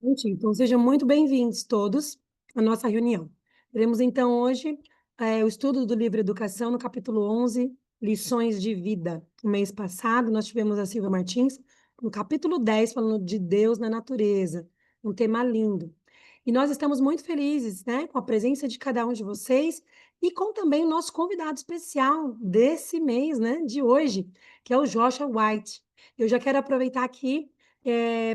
Gente, então, sejam muito bem-vindos todos à nossa reunião. Teremos, então, hoje o estudo do livro Educação, no capítulo 11, Lições de Vida. No mês passado, nós tivemos a Silvia Martins, no capítulo 10, falando de Deus na natureza, um tema lindo. E nós estamos muito felizes, né, com a presença de cada um de vocês e com também o nosso convidado especial desse mês, né, de hoje, que é o Joshua White. Eu já quero aproveitar aqui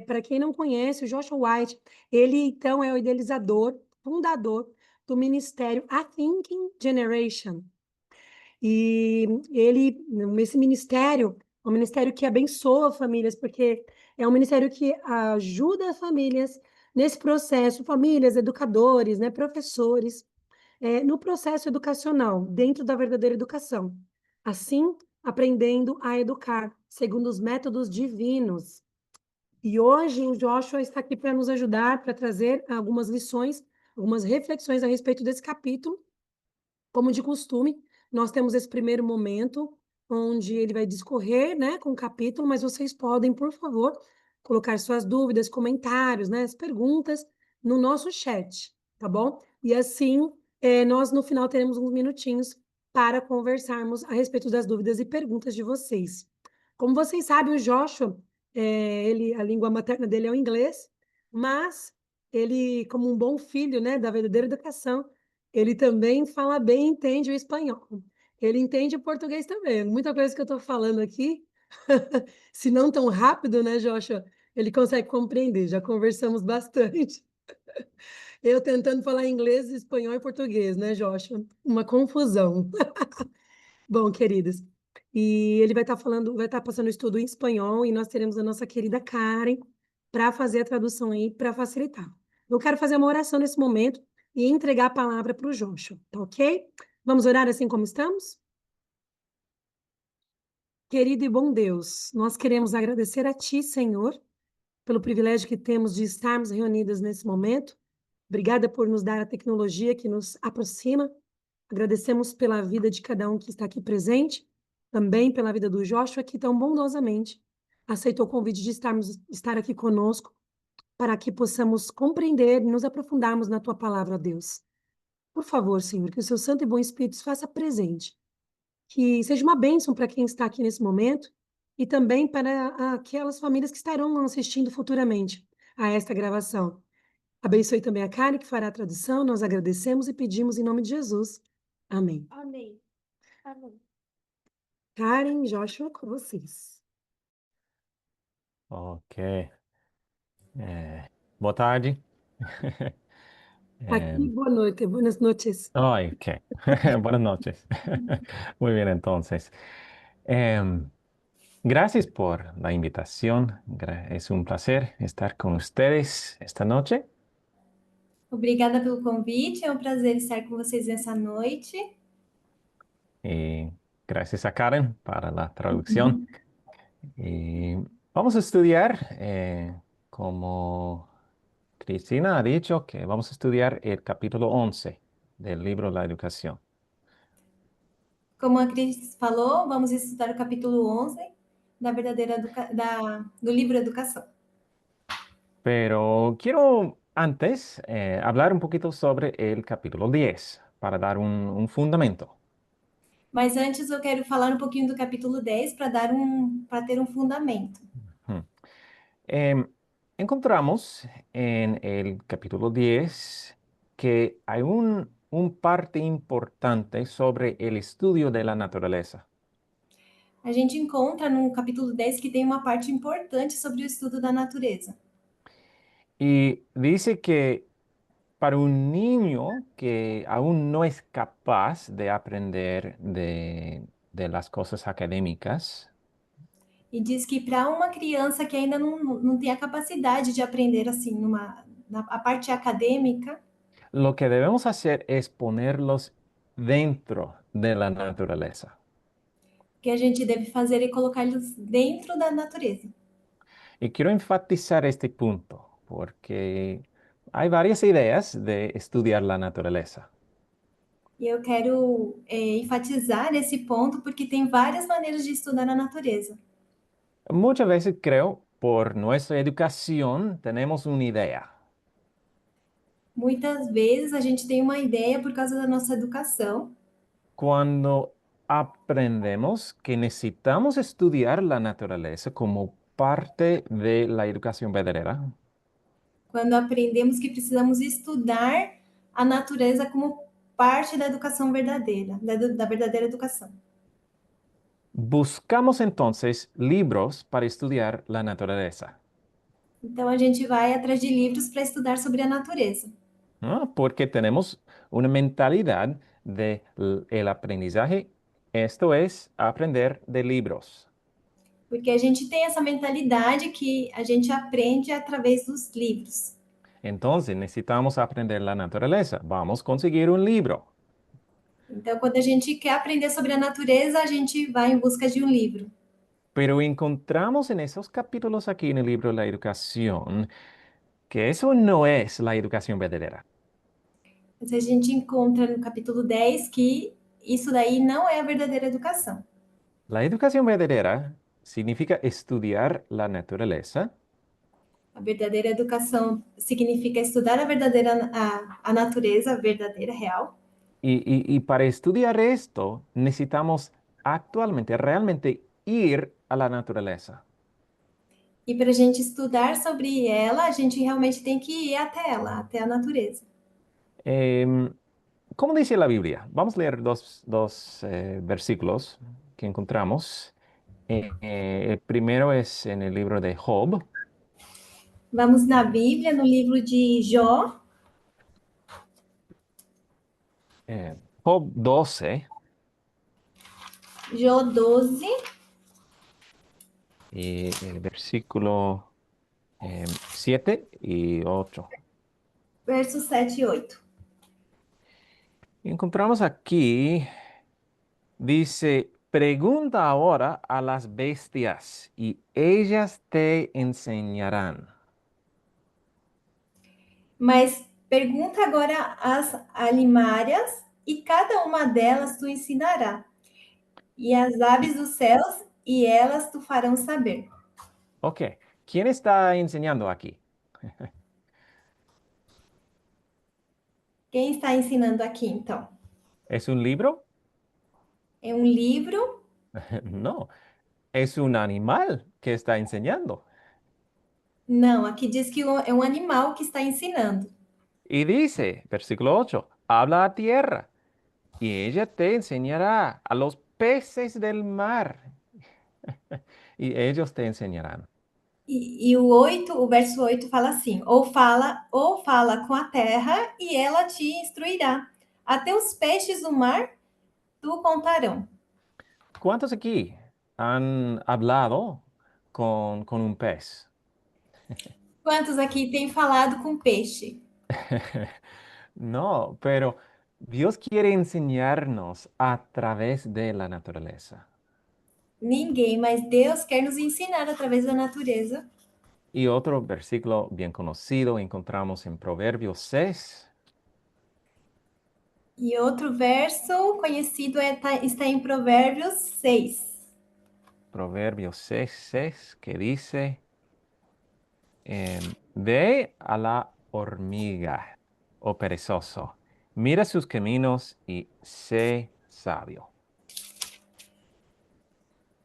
para quem não conhece, o Joshua White, ele então é o idealizador, fundador do ministério A Thinking Generation. E esse ministério é um ministério que abençoa famílias, porque é um ministério que ajuda famílias nesse processo, famílias, educadores, né, professores, no processo educacional, dentro da verdadeira educação. Assim, aprendendo a educar, segundo os métodos divinos. E hoje o Joshua está aqui para nos ajudar, para trazer algumas lições, algumas reflexões a respeito desse capítulo. Como de costume, nós temos esse primeiro momento onde ele vai discorrer, né, com o capítulo, mas vocês podem, por favor, colocar suas dúvidas, comentários, né, as perguntas no nosso chat, tá bom? E assim, nós no final teremos uns minutinhos para conversarmos a respeito das dúvidas e perguntas de vocês. Como vocês sabem, o Joshua, a língua materna dele é o inglês, mas ele, como um bom filho, né, da verdadeira educação, ele também fala bem, entende o espanhol. Ele entende o português também. Muita coisa que eu estou falando aqui, se não tão rápido, né, Joshua? Ele consegue compreender. Já conversamos bastante. Eu tentando falar inglês, espanhol e português, né, Joshua? Uma confusão. Bom, queridos, e ele vai estar falando, vai estar passando o estudo em espanhol e nós teremos a nossa querida Karen para fazer a tradução aí, para facilitar. Eu quero fazer uma oração nesse momento e entregar a palavra para o Joshua, tá ok? Vamos orar assim como estamos? Querido e bom Deus, nós queremos agradecer a Ti, Senhor, pelo privilégio que temos de estarmos reunidas nesse momento. Obrigada por nos dar a tecnologia que nos aproxima. Agradecemos pela vida de cada um que está aqui presente, também pela vida do Joshua, que tão bondosamente aceitou o convite de estar aqui conosco, para que possamos compreender e nos aprofundarmos na tua palavra, ó Deus. Por favor, Senhor, que o seu Santo e bom Espírito se faça presente, que seja uma bênção para quem está aqui nesse momento e também para aquelas famílias que estarão assistindo futuramente a esta gravação. Abençoe também a Karen, que fará a tradução. Nós agradecemos e pedimos em nome de Jesus. Amém. Amém. Amém. Karen, Joshua, com vocês. Ok. Boa tarde. Aqui, boa noite, buenas noches. Ay, ok. Buenas noches. Muy bien, entonces. Gracias por la invitación. Es un placer estar con ustedes esta noche. Obrigada pelo convite, é um prazer estar com vocês nessa noite. Y gracias a Karen para la traducción. Y vamos a estudiar, como Cristina ha dicho, que vamos a estudiar el capítulo 11 del libro La Educación. Como a Cris falou, vamos estudar o capítulo 11 do livro Educação. Pero quiero antes hablar un poquito sobre el capítulo 10 para dar un fundamento. Mas antes eu quero falar um pouquinho do capítulo 10 para ter um fundamento. Hmm. Encontramos en el capítulo 10 que hay un parte importante sobre el estudio de la naturaleza. A gente encontra no capítulo 10 que tem uma parte importante sobre o estudo da natureza. Y dice que para un niño que aún no es capaz de aprender de las cosas académicas, E diz que para uma criança que ainda não tem a capacidade de aprender assim, a parte acadêmica, lo que debemos hacer es ponerlos dentro de la naturaleza. que a gente deve fazer é colocar eles dentro da natureza. Y quiero enfatizar este punto porque hay varias ideas de estudiar la naturaleza. E eu quero enfatizar esse ponto porque tem várias maneiras de estudar a natureza. Muchas veces creo, por nuestra educación, tenemos una idea. Muitas vezes a gente tem uma ideia por causa da nossa educação. Cuando aprendemos que necesitamos estudiar la naturaleza como parte de la educación verdadera, Quando aprendemos que precisamos estudar a natureza como parte da educação verdadeira, da verdadeira educação. buscamos entonces libros para estudiar la naturaleza, Então a gente vai atrás de livros para estudar sobre a natureza, ¿no? Porque tenemos una mentalidad de el aprendizaje, esto es aprender de libros. porque a gente tem essa mentalidade que a gente aprende através dos livros. Entonces necesitamos aprender la naturaleza. Vamos a conseguir un libro. Então, quando a gente quer aprender sobre a natureza, a gente vai em busca de um livro. Pero encontramos en esos capítulos aquí en el libro de la educación que eso no es la educación verdadera. Mas a gente encontra no capítulo 10 que isso daí não é a verdadeira educação. La educación verdadera significa estudiar la naturaleza A verdadeira educação significa estudar a verdadeira a natureza verdadeira, real. y para estudiar esto necesitamos actualmente, realmente ir a la naturaleza. E para a gente estudar sobre ela, a gente realmente tem que ir até ela, até a natureza. Em, ¿Cómo dice la Biblia? Vamos a leer dos versículos que encontramos. El primero es en el libro de Job. Vamos na Bíblia, no livro de Jó, Job 12 Jó 12, y el versículo 7 y 8. versos 7 e 8. Encontramos aquí, dice, pregunta ahora a las bestias y ellas te enseñarán. Mas pergunta agora às alimárias, e cada uma delas tu ensinará, e as aves dos céus, e elas tu farão saber. Ok, ¿quién está enseñando aquí? Quem está ensinando aqui, então? ¿Es un libro? É um livro? No, es un animal que está enseñando. Não, aqui diz que é um animal que está ensinando. Y dice, versículo 8, habla a tierra y ella te enseñará a los peces del mar y ellos te enseñarán. E o 8, o verso 8 fala assim: ou fala com a terra, e ela te instruirá. Até os peixes do mar tu contarão. ¿Cuántos aquí han hablado con un pez? Quantos aqui têm falado com peixe? No, pero Dios quiere enseñarnos a través de la naturaleza. Ninguém, mas Deus quer nos ensinar através da natureza. Y otro versículo bien conocido encontramos en Proverbios 6. E outro verso conhecido está em Provérbios 6. Proverbios 6, 6, que dice, ve a la hormiga, oh perezoso, mira sus caminos y sé sabio.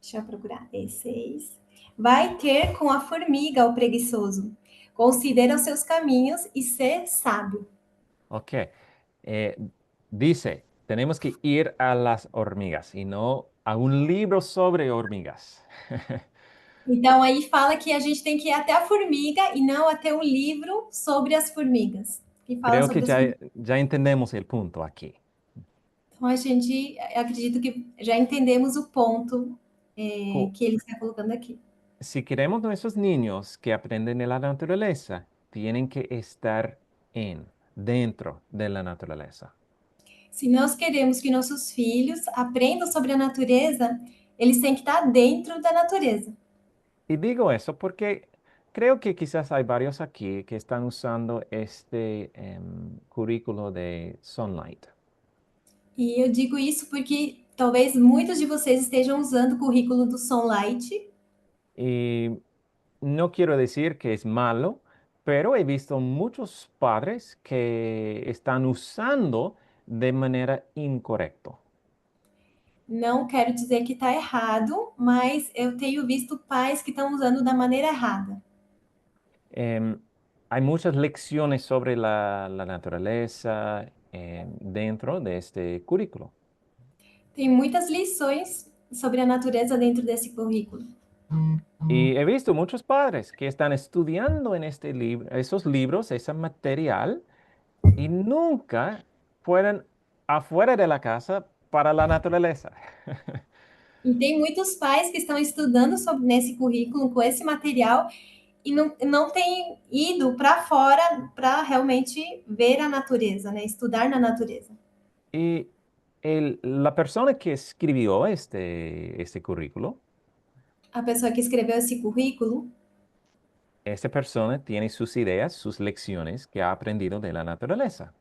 Deixa eu procurar. É 6. Vai ter com a formiga, o preguiçoso. Considera os seus caminhos e ser sábio. Ok, dice, tenemos que ir a las hormigas y no a un libro sobre hormigas. Então aí fala que a gente tem que ir até a formiga e não até um livro sobre as formigas. Que fala Creo que sobre as ya, formigas. ya entendemos el punto aquí. Então a gente acredito que já entendemos o ponto Co- que ele está colocando aqui. Si queremos nuestros niños que aprenden de la naturaleza, tienen que estar dentro de la naturaleza. Se nós queremos que nossos filhos aprendam sobre a natureza, eles têm que estar dentro da natureza. Y digo eso porque creo que quizás hay varios aquí que están usando este currículo de Sunlight. E eu digo isso porque talvez muitos de vocês estejam usando o currículo do Sunlight. Y no quiero decir que es malo, pero he visto muchos padres que están usando de manera incorrecta. Não quero dizer que está errado, mas eu tenho visto pais que estão usando da maneira errada. Hay muchas lecciones sobre la naturaleza dentro de este currículo. Tem muitas lições sobre a natureza dentro desse currículo. Y he visto muchos padres que están estudiando en esos libros, ese material, y nunca fueron afuera de la casa para la naturaleza. E tem muitos pais que estão estudando sobre nesse currículo com esse material e não têm ido para fora para realmente ver a natureza, né? Estudar na natureza. Y la persona que escribió este currículo, A pessoa que escreveu esse currículo, esta persona tiene sus ideas, sus lecciones que ha aprendido de la naturaleza.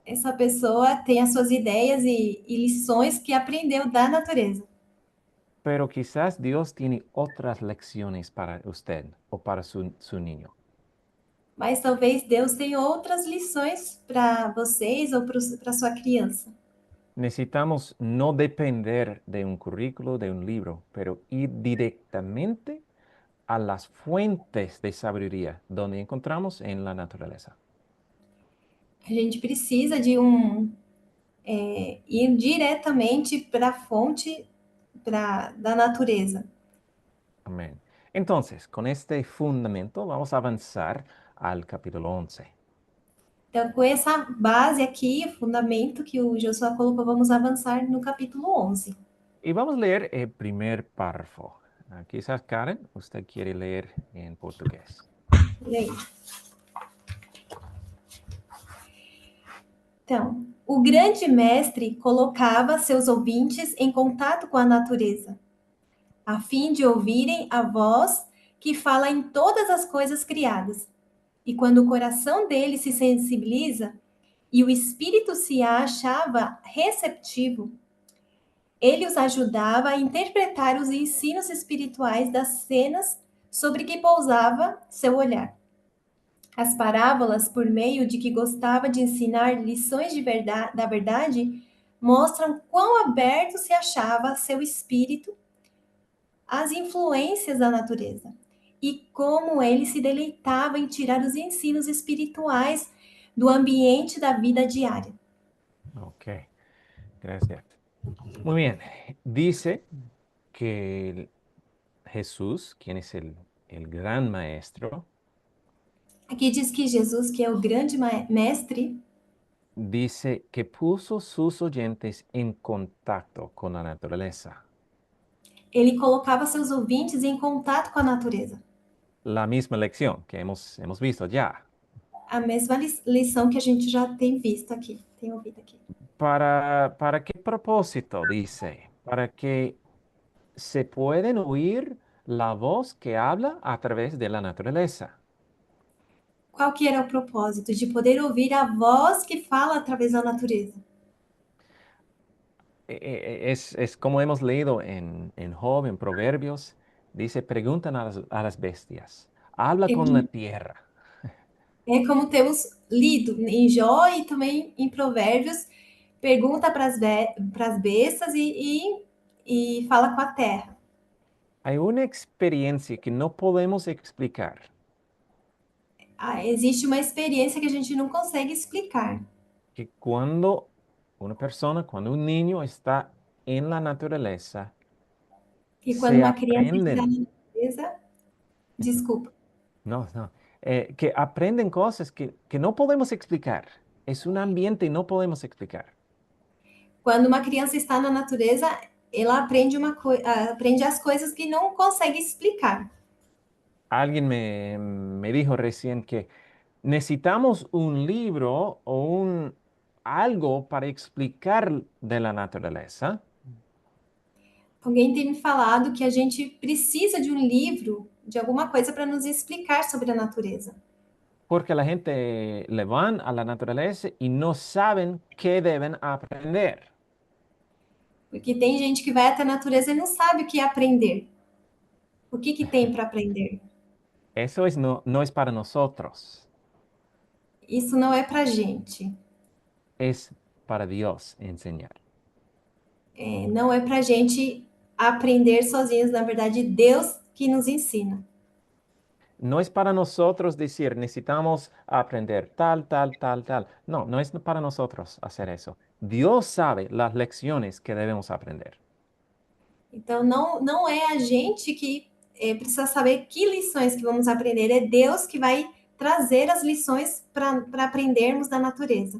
essa pessoa tem as suas ideias e lições que aprendeu da natureza. Pero quizás Dios tiene otras lecciones para usted o para su niño. Mas talvez Deus tenha outras lições para vocês ou para sua criança. Necesitamos no depender de un currículo, de un libro, pero ir directamente a las fuentes de sabiduría donde encontramos en la naturaleza. A gente precisa de ir diretamente para a fonte da natureza. Amén. Entonces, con este fundamento vamos a avanzar al capítulo 11. Então, com essa base aqui, o fundamento que o Josué colocou, vamos avançar no capítulo 11. Y vamos a leer el primer párrafo. Quizás, Karen, usted quiere leer en portugués. Leia. Então, o grande mestre colocava seus ouvintes em contato com a natureza, a fim de ouvirem a voz que fala em todas as coisas criadas. E quando o coração dele se sensibiliza e o espírito se achava receptivo, ele os ajudava a interpretar os ensinos espirituais das cenas sobre que pousava seu olhar. As parábolas, por meio de que gostava de ensinar lições da verdade, mostram quão aberto se achava seu espírito às influências da natureza e como ele se deleitava em tirar os ensinos espirituais do ambiente da vida diária. Ok, gracias. Muy bien. Dice que Jesús, quien es el gran maestro, Aqui diz que Jesus, que é o grande mestre, dice que puso sus oyentes en contacto con la naturaleza. ele colocava seus ouvintes em contato com a natureza. La misma lección que hemos visto ya. A mesma lição que a gente já tem visto aqui, tem ouvido aqui. ¿Para qué propósito? Dice, para que se pueden oír la voz que habla a través de la naturaleza. Qual que era o propósito? De poder ouvir a voz que fala através da natureza. Es como hemos leído en Job, en Proverbios, dice, preguntan a las bestias, habla É con la como, tierra. é como temos lido em Jó e também em Provérbios, pergunta para as bestas e fala com a terra. Hay una experiencia que no podemos explicar, Existe uma experiência que a gente não consegue explicar. que cuando una persona, cuando un niño está en la naturaleza, Que quando se uma criança está aprenden, na natureza, desculpa, no, que aprenden cosas que no podemos explicar. Es un ambiente y no podemos explicar. quando uma criança está na natureza, ela aprende as coisas que não consegue explicar. Alguien me dijo recién que necesitamos un libro o algo para explicar de la naturaleza, Alguém tem me falado que a gente precisa de um livro, de alguma coisa para nos explicar sobre a natureza. porque la gente le van a la naturaleza y no saben qué deben aprender. Porque tem gente que vai até a natureza e não sabe o que é aprender. O que tem para aprender? Eso no es para nosotros. Isso não é para gente. Es para Dios enseñar. Não é para gente aprender sozinhos, na verdade, Deus que nos ensina. No es para nosotros decir, necesitamos aprender tal, tal, tal, tal. No, no es para nosotros hacer eso. Dios sabe las lecciones que debemos aprender. Então, não é a gente que precisa saber que lições que vamos aprender, é Deus que vai trazer as lições para aprendermos da natureza.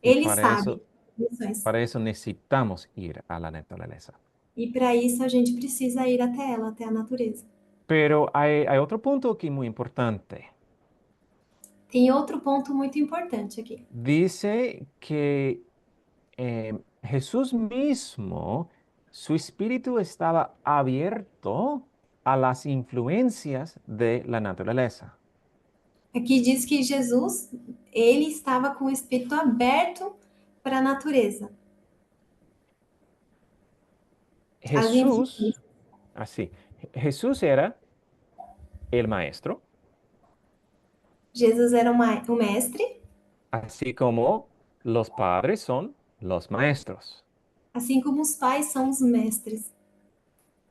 Y Ele sabe lições. para eso necesitamos ir a la naturaleza. E para isso a gente precisa ir até ela, até a natureza. Pero hay otro punto aquí muy importante. Tem outro ponto muito importante aqui. Dice que Jesús mismo, su espíritu estaba abierto a las influencias de la naturaleza. Aqui diz que Jesus, ele estava com o espírito aberto para a natureza. As Jesús, influências. así, Jesús era el maestro, Jesus era o mestre, así como los padres son los maestros. assim como os pais são os mestres,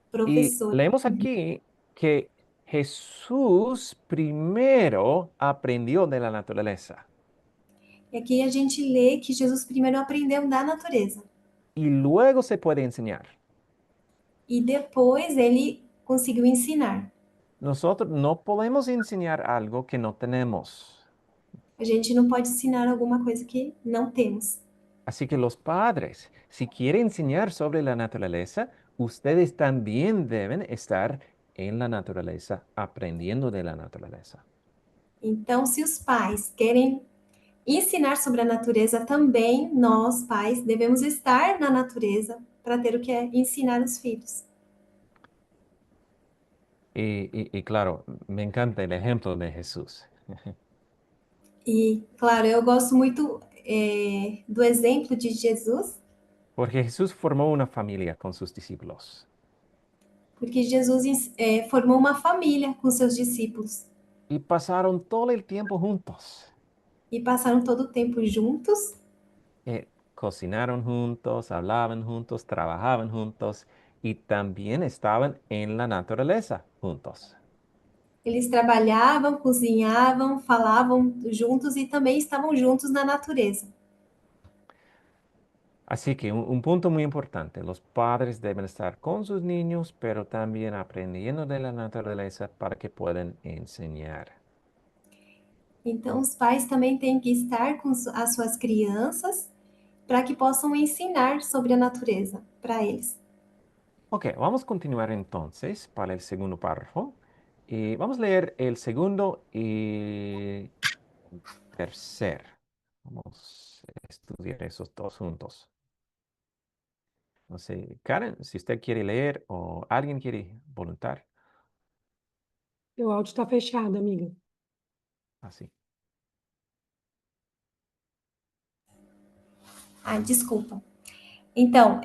Y professores. leemos aquí que Jesús primero aprendió de la naturaleza E aqui a gente lê que Jesus primeiro aprendeu da natureza y luego se puede enseñar. e depois ele conseguiu ensinar. Nosotros no podemos enseñar algo que no tenemos. A gente não pode ensinar alguma coisa que não temos. Así que los padres, si quieren enseñar sobre la naturaleza, ustedes también deben estar en la naturaleza, aprendiendo de la naturaleza. Então, se os pais querem ensinar sobre a natureza, também nós, pais, devemos estar na natureza para ter o que é ensinar os filhos. Y claro, me encanta el ejemplo de Jesús, E, claro, eu gosto muito do exemplo de Jesus, porque Jesús formó una familia con sus discípulos porque Jesus formou uma família com seus discípulos y pasaron todo el tiempo juntos. e passaram todo o tempo juntos. Cocinaron juntos, hablaban juntos, trabajaban juntos y también estaban en la naturaleza juntos. Eles trabalhavam, cozinhavam, falavam juntos e também estavam juntos na natureza. Así que un punto muy importante, los padres deben estar con sus niños, pero también aprendiendo de la naturaleza para que puedan enseñar. Então, os pais também têm que estar com as suas crianças para que possam ensinar sobre a natureza para eles. Ok, vamos a continuar entonces para el segundo párrafo y vamos a leer el segundo y tercer. Vamos a estudiar esos dos juntos. No sé, Karen, si usted quiere leer o alguien quiere voluntar, Teu áudio está fechado, amiga. así. Ah, desculpa. Então,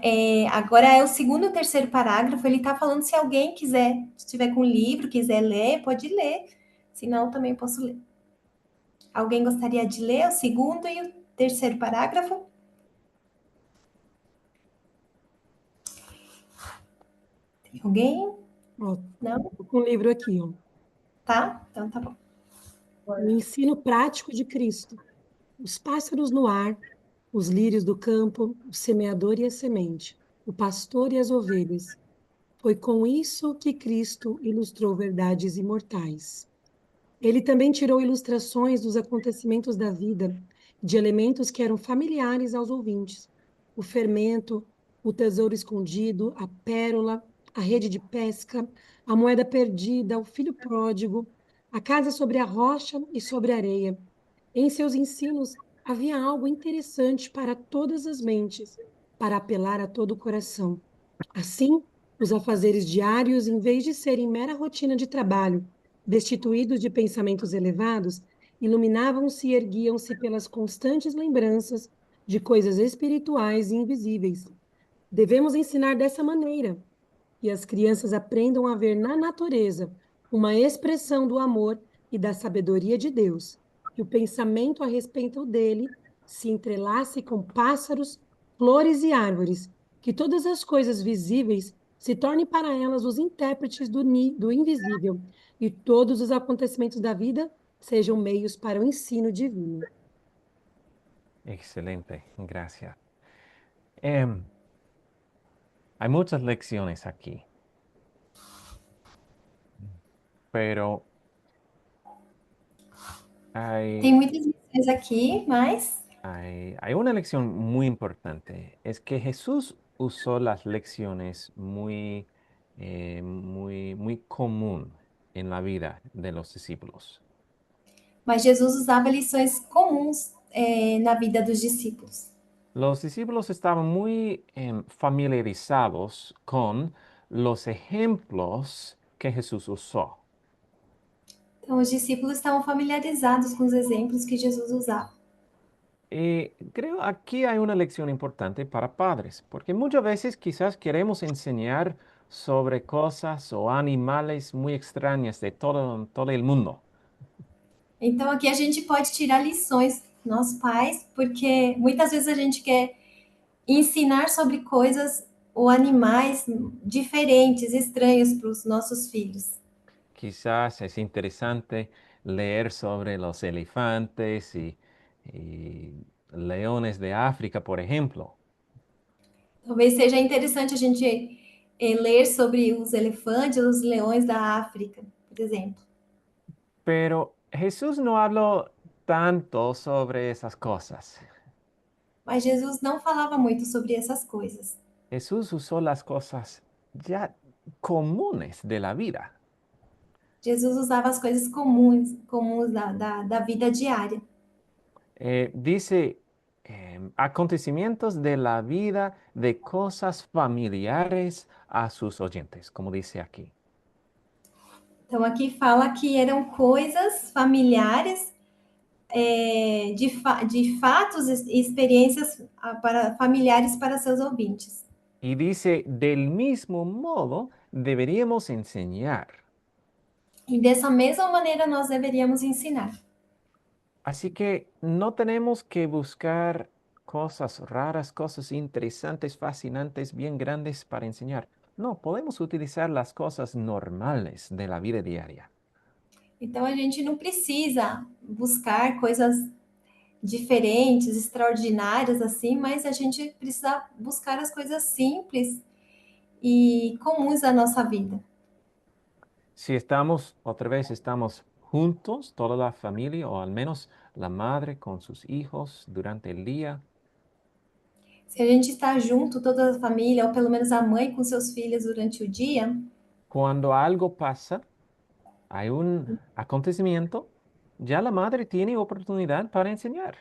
agora é o segundo e o terceiro parágrafo. Ele está falando se alguém quiser, se estiver com o livro, quiser ler, pode ler. Senão, também posso ler. Alguém gostaria de ler o segundo e o terceiro parágrafo? Tem alguém? Ó, Não? tô com o livro aqui, ó. Tá? Então tá bom. O ensino prático de Cristo. Os pássaros no ar, os lírios do campo, o semeador e a semente, o pastor e as ovelhas. Foi com isso que Cristo ilustrou verdades imortais. Ele também tirou ilustrações dos acontecimentos da vida, de elementos que eram familiares aos ouvintes: o fermento, o tesouro escondido, a pérola, a rede de pesca, a moeda perdida, o filho pródigo, a casa sobre a rocha e sobre a areia. Em seus ensinos havia algo interessante para todas as mentes, para apelar a todo o coração. Assim, os afazeres diários, em vez de serem mera rotina de trabalho, destituídos de pensamentos elevados, iluminavam-se e erguiam-se pelas constantes lembranças de coisas espirituais e invisíveis. Devemos ensinar dessa maneira, que as crianças aprendam a ver na natureza uma expressão do amor e da sabedoria de Deus, que o pensamento a respeito dele se entrelace com pássaros, flores e árvores, que todas as coisas visíveis se tornem para elas os intérpretes do invisível, e todos os acontecimentos da vida sejam meios para o ensino divino. Excelente, gracias. Em, hay muchas lecciones aquí, pero Tem hay, muitas lições aqui, mas hay una lección muy importante. Es que Jesús usó las lecciones muy común en la vida de los discípulos. Jesus usava lições comuns na vida dos discípulos. Los discípulos estaban muy familiarizados con los ejemplos que Jesús usó. Então, os discípulos estavam familiarizados com os exemplos que Jesus usava. Y creo aquí hay una lección importante para padres, porque muchas veces quizás queremos enseñar sobre cosas o animales muy extrañas de todo el mundo. Então, aqui a gente pode tirar lições, nós pais, porque muitas vezes a gente quer ensinar sobre coisas ou animais diferentes, estranhos para os nossos filhos. Quizás es interesante leer sobre los elefantes y leones de África, por ejemplo. Talvez seja interessante a gente ler sobre os elefantes, os leões da África, por exemplo. Pero Jesús no habló tanto sobre esas cosas. Mas Jesus não falava muito sobre essas coisas. Jesús usó las cosas ya comunes de la vida. Jesus usava as coisas comuns da vida diária. Dice acontecimientos de la vida, de cosas familiares a sus oyentes, como dice aquí. Então, aqui fala que eram coisas familiares, de fatos e experiências familiares para seus ouvintes. Y dice, del mismo modo deberíamos enseñar. E dessa mesma maneira nós deveríamos ensinar. Así que no tenemos que buscar cosas raras, cosas interesantes, fascinantes, bien grandes para enseñar. No, podemos utilizar las cosas normales de la vida diaria. Então, a gente não precisa buscar coisas diferentes, extraordinárias assim, mas a gente precisa buscar as coisas simples e comuns da nossa vida. Si estamos, otra vez, estamos juntos, toda la familia, o al menos la madre con sus hijos durante el día, Se a gente está junto, toda a família, ou pelo menos a mãe com seus filhos durante o dia, cuando algo pasa, hay un acontecimiento, ya la madre tiene oportunidad para enseñar.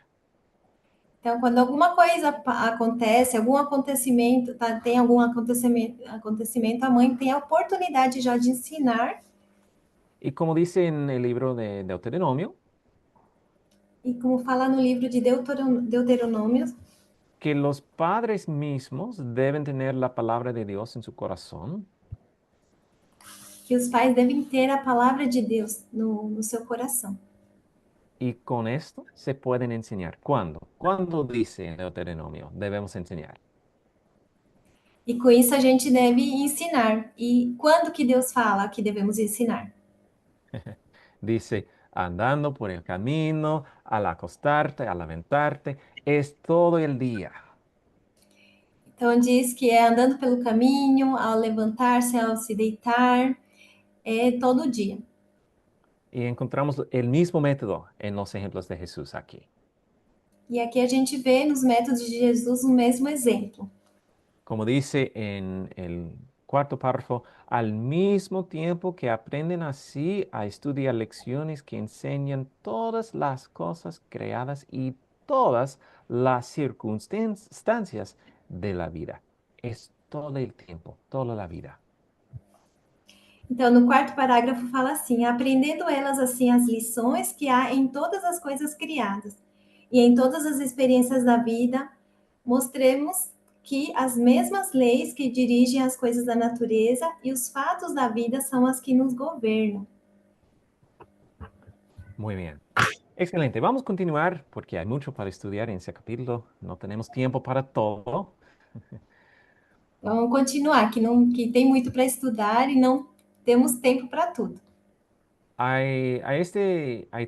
então quando alguma coisa acontece, algum acontecimento, tem algum acontecimento, a mãe tem a oportunidade já de ensinar. Y como dice en el libro de Deuteronomio, E como fala no livro de Deuteronômio, que los padres mismos deben tener la palabra de Dios en su corazón que os pais devem ter a palavra de Deus no seu coração. y con esto se pueden enseñar. ¿Cuándo? ¿Cuándo dice en Deuteronomio debemos enseñar? E com isso a gente deve ensinar. E quando que Deus fala que devemos ensinar? Dice, andando por el camino, al acostarte, al levantarte, es todo el día. Então diz que é andando pelo caminho, ao levantar-se, ao se deitar, é todo dia. Y encontramos el mismo método en los ejemplos de Jesús aquí. E aqui a gente vê nos métodos de Jesus o mesmo exemplo. Como dice en el cuarto párrafo, al mismo tiempo que aprenden así a estudiar lecciones que enseñan todas las cosas creadas y todas las circunstancias de la vida. Es todo el tiempo, toda la vida. Então, no quarto parágrafo fala assim: aprendendo elas assim as lições que há em todas as coisas criadas e em todas as experiências da vida, mostremos que as mesmas leis que dirigem as coisas da natureza e os fatos da vida são as que nos governam. Muy bien. Excelente. Vamos a continuar porque hay mucho para estudiar en ese capítulo. No tenemos tiempo para todo. Vamos continuar, que tem muito para estudar e não temos tempo para tudo. Hay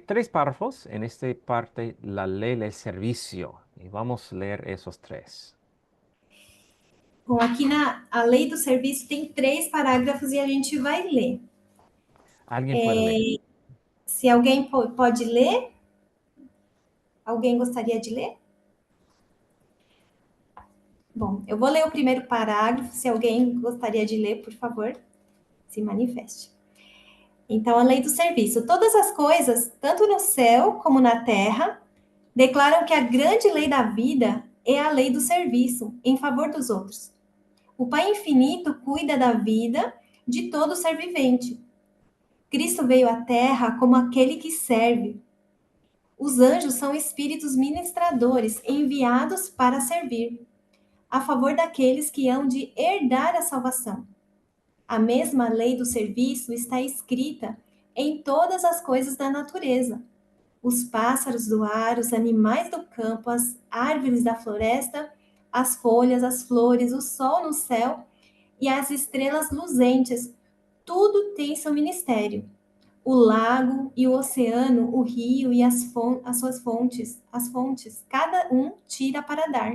tres párrafos. En esta parte, la ley del servicio. Y vamos a leer esos tres. Bom, aqui na a lei do serviço tem 3 parágrafos e a gente vai ler. ¿Alguien puede leer? Se alguém pode ler, alguém gostaria de ler? Bom, eu vou ler o primeiro parágrafo. Se alguém gostaria de ler, por favor, se manifeste. Então, a lei do serviço. Todas as coisas, tanto no céu como na terra, declaram que a grande lei da vida é a lei do serviço em favor dos outros. O Pai infinito cuida da vida de todo ser vivente. Cristo veio à terra como aquele que serve. Os anjos são espíritos ministradores enviados para servir, a favor daqueles que hão de herdar a salvação. A mesma lei do serviço está escrita em todas as coisas da natureza. Os pássaros do ar, os animais do campo, as árvores da floresta, as folhas, as flores, o sol no céu e as estrelas luzentes, tudo tem seu ministério. O lago e o oceano, o rio e as suas fontes, cada um tira para dar.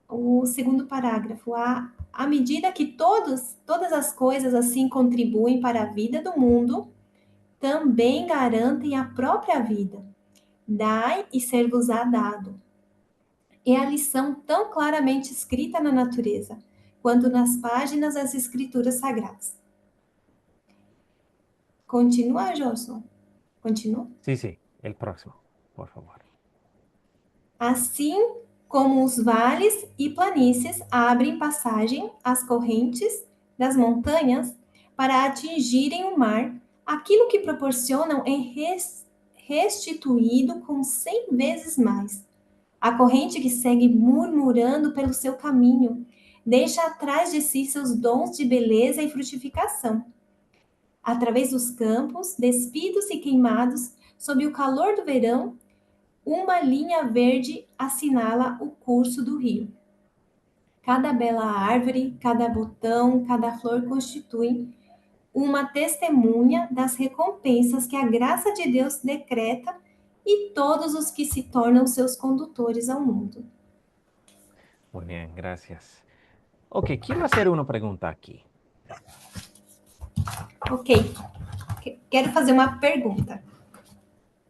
O segundo parágrafo, à medida que todas as coisas assim contribuem para a vida do mundo, também garantem a própria vida. Dai e ser-vos-á dado. É a lição tão claramente escrita na natureza, quanto nas páginas das escrituras sagradas. Continua, Johnson? Continua? Sí, sí. El próximo, por favor. Assim como os vales e planícies abrem passagem às correntes das montanhas para atingirem o mar, aquilo que proporcionam é restituído com 100 vezes mais. A corrente que segue murmurando pelo seu caminho deixa atrás de si seus dons de beleza e frutificação. Através dos campos, despidos e queimados, sob o calor do verão, uma linha verde assinala o curso do rio. Cada bela árvore, cada botão, cada flor constituem uma testemunha das recompensas que a graça de Deus decreta e todos os que se tornam seus condutores ao mundo. Muy bien, gracias. Ok, quiero hacer una pregunta aquí. Ok, quero fazer uma pergunta.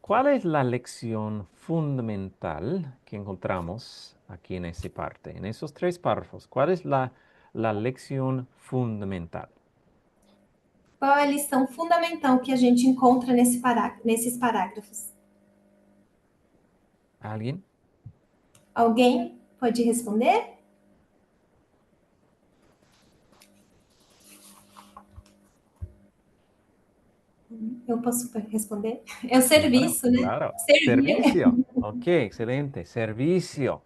¿Cuál es la lección fundamental que encontramos aquí en esta parte? En esos tres párrafos, ¿cuál es la lección fundamental? Qual é a lição fundamental que a gente encontra nesses parágrafos? ¿Alguien? Alguém pode responder? Eu posso responder? É o serviço, Bueno, né? claro. Servir. Servicio. Ok, excelente. Servicio.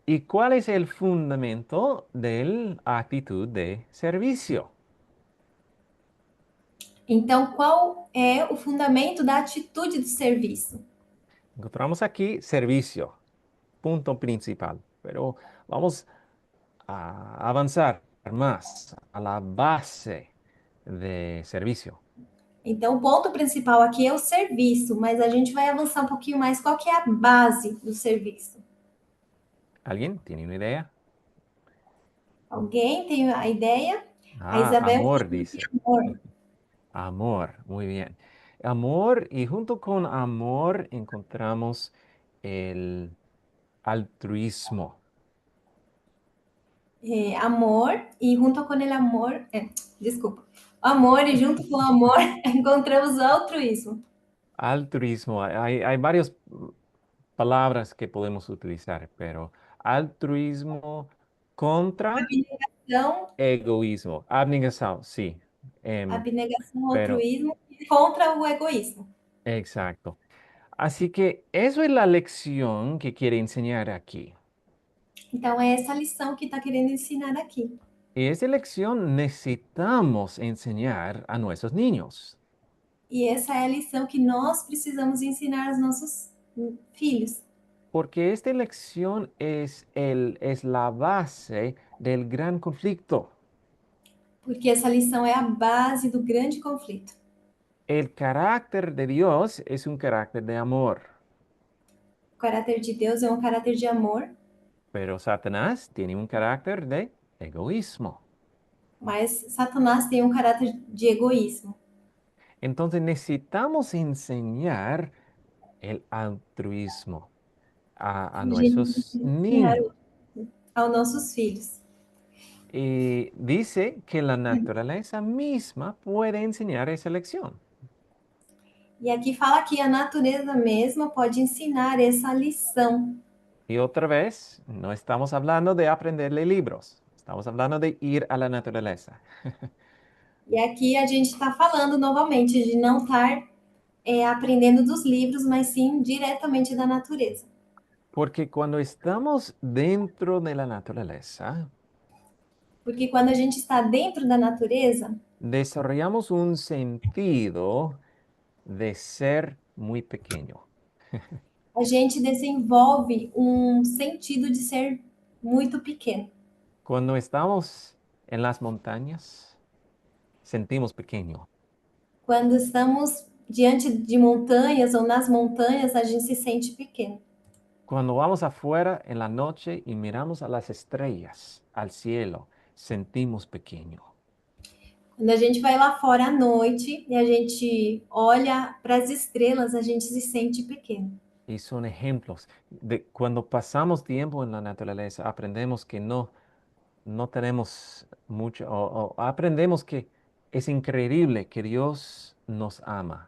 ¿Y cuál es el fundamento de la actitud de servicio? Então, qual é o fundamento da atitude de serviço? Encontramos aquí servicio, punto principal, pero vamos a avanzar más a la base de servicio. Então, o ponto principal aqui é o serviço, mas a gente vai avançar um pouquinho mais. Qual que é a base do serviço? ¿Alguien tiene una idea? Alguém tem a ideia? A Isabel Amor, dice. amor. Amor, muy bien. Amor, y junto con amor encontramos el altruismo. Amor, e junto com ele amor, desculpa, amor e junto com o amor encontramos o altruísmo. Altruismo, hay varias palabras que podemos utilizar, pero altruismo contra Abnegação, egoísmo. Abnegación, sí. abnegação, Pero, altruísmo contra o egoísmo. exacto. Así que eso es la lección que quiere enseñar aquí. Então, é essa lição que está querendo ensinar aqui. Y esa lección necesitamos enseñar a nuestros niños. E essa é a lição que nós precisamos ensinar aos nossos filhos. Porque esta lección es la base del gran conflicto. Porque essa lição é a base do grande conflito. El carácter de Dios es un carácter de amor, O caráter de Deus é um caráter de amor, pero Satanás tiene un carácter de egoísmo. mas Satanás tem um caráter de egoísmo. Entonces necesitamos enseñar el altruismo a A gente nuestros precisa ensinar niños. aos nossos filhos. Y dice que la naturaleza misma puede enseñar esa lección. E aqui fala que a natureza mesma pode ensinar essa lição. Y otra vez, no estamos hablando de aprenderle libros, estamos hablando de ir a la naturaleza. E aqui a gente está falando novamente de não estar aprendendo dos livros, mas sim diretamente da natureza. Porque cuando estamos dentro de la naturaleza, Porque quando a gente está dentro da natureza, desarrollamos un sentido de ser muy pequeño. a gente desenvolve um sentido de ser muito pequeno. Cuando estamos en las montañas, sentimos pequeño. Quando estamos diante de montanhas ou nas montanhas, a gente se sente pequeno. Cuando vamos afuera en la noche y miramos a las estrellas, al cielo, sentimos pequeño. Quando a gente vai lá fora à noite e a gente olha para as estrelas, a gente se sente pequeno. Y son ejemplos de cuando pasamos tiempo en la naturaleza, aprendemos que no tenemos mucho, o aprendemos que es increíble que Dios nos ama.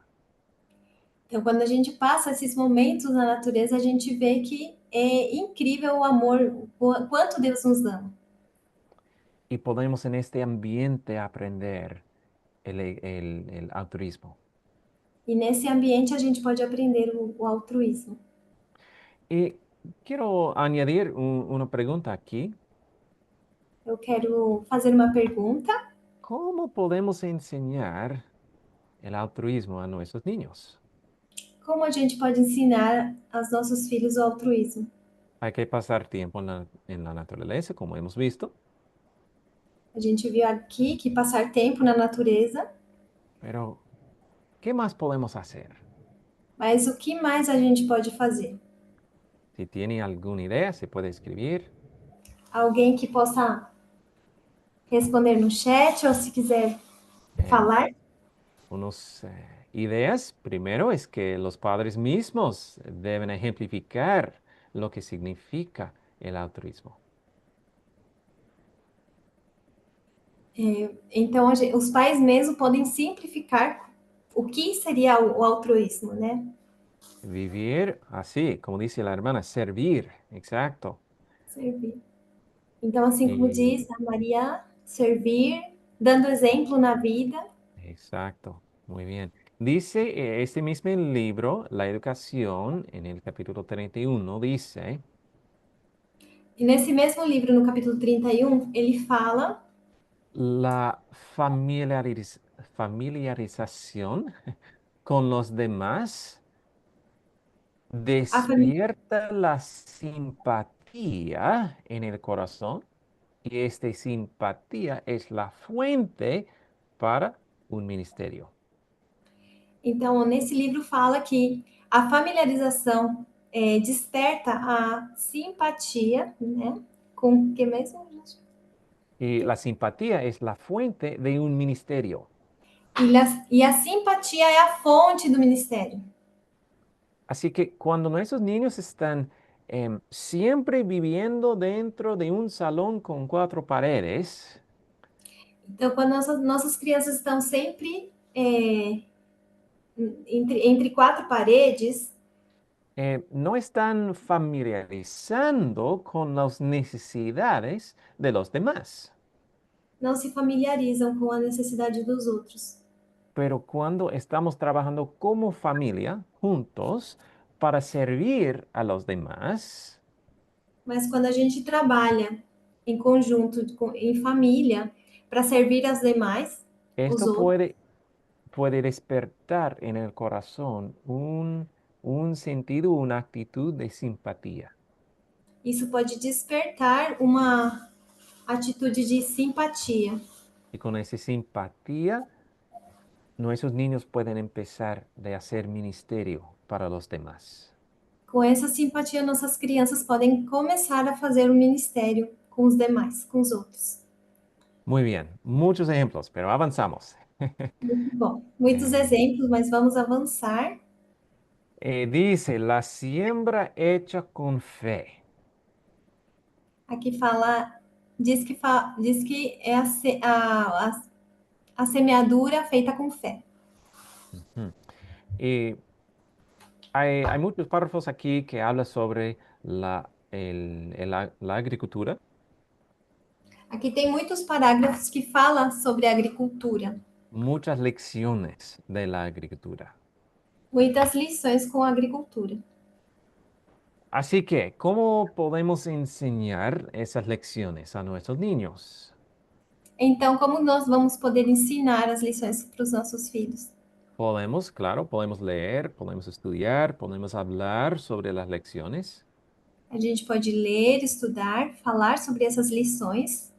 Então, quando a gente passa esses momentos na natureza, a gente vê que é incrível o amor, o quanto Deus nos ama. Y podemos en este ambiente aprender el altruismo. E nesse ambiente a gente pode aprender o altruísmo. Y quiero añadir una pregunta aquí. Eu quero fazer uma pergunta. ¿Cómo podemos enseñar el altruismo a nuestros niños? Como a gente pode ensinar aos nossos filhos o altruísmo? Hay que pasar tiempo en la naturaleza, como hemos visto, A gente viu aqui que passar tempo na natureza, pero ¿qué más podemos hacer? mas o que mais a gente pode fazer? Si tiene alguna idea, se puede escribir. Alguém que possa responder no chat ou se quiser Eh, falar? unas ideas. Primero es que los padres mismos deben ejemplificar lo que significa el altruismo. Então, os pais mesmo podem simplificar o que seria o altruísmo, né? Vivir así, como dice la hermana, servir, exacto. Servir. Então, assim como Y, diz a Maria, servir, dando exemplo na vida. exacto, muy bien. Dice este mismo libro, La Educación, en el capítulo 31, dice, E nesse mesmo livro, no capítulo 31, ele fala la familiarización con los demás a família. despierta la simpatía en el corazón y esta simpatía es la fuente para un ministerio. Então, nesse livro fala que a familiarização desperta a simpatia, né? Com o que mesmo, gente? Y la simpatía es la fuente de un ministerio. E a simpatia é a fonte do ministério. Así que cuando nuestros niños están siempre viviendo dentro de un salón con cuatro paredes, Então, quando nossas crianças estão sempre entre quatro paredes, no están familiarizando con las necesidades de los demás. não se familiarizam com a necessidade dos outros. Pero cuando estamos trabajando como familia juntos para servir a los demás, Mas quando a gente trabalha em conjunto, em família, para servir aos demais, os esto outros, puede despertar en el corazón un sentido, una actitud de simpatía. Isso pode despertar uma atitude de simpatia. Y con esa simpatía, nuestros niños pueden empezar de hacer ministerio para los demás. Com essa simpatia, nossas crianças podem começar a fazer o ministério com os demais, com os outros. Muy bien, muchos ejemplos, pero avanzamos. Muito bom. Muitos Eh, exemplos, mas vamos avançar. Dice, la siembra hecha con fe. Aqui fala, diz que é a semeadura feita com fé. Ujú. Y hay muchos párrafos aquí que hablan sobre la agricultura. Aqui tem muitos parágrafos que falam sobre a agricultura, Muchas lecciones de la agricultura. muitas lições com a agricultura. Así que, ¿cómo podemos enseñar esas lecciones a nuestros niños? Então, como nós vamos poder ensinar as lições para os nossos filhos? Podemos, claro, podemos leer, podemos estudiar, podemos hablar sobre las lecciones, A gente pode ler, estudar, falar sobre essas lições,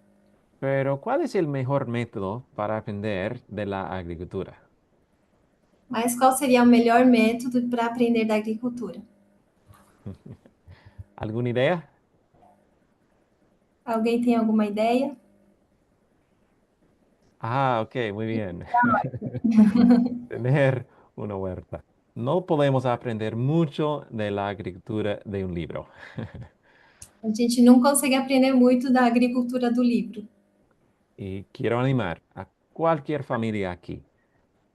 pero ¿cuál es el mejor método para aprender de la agricultura? mas qual seria o melhor método para aprender da agricultura? ¿Alguna idea? Alguém tem alguma ideia? Ah, ok, muy bien. Tener una huerta. No podemos aprender mucho de la agricultura de un libro. A gente não consegue aprender muito da agricultura do livro. Y quiero animar a cualquier familia aquí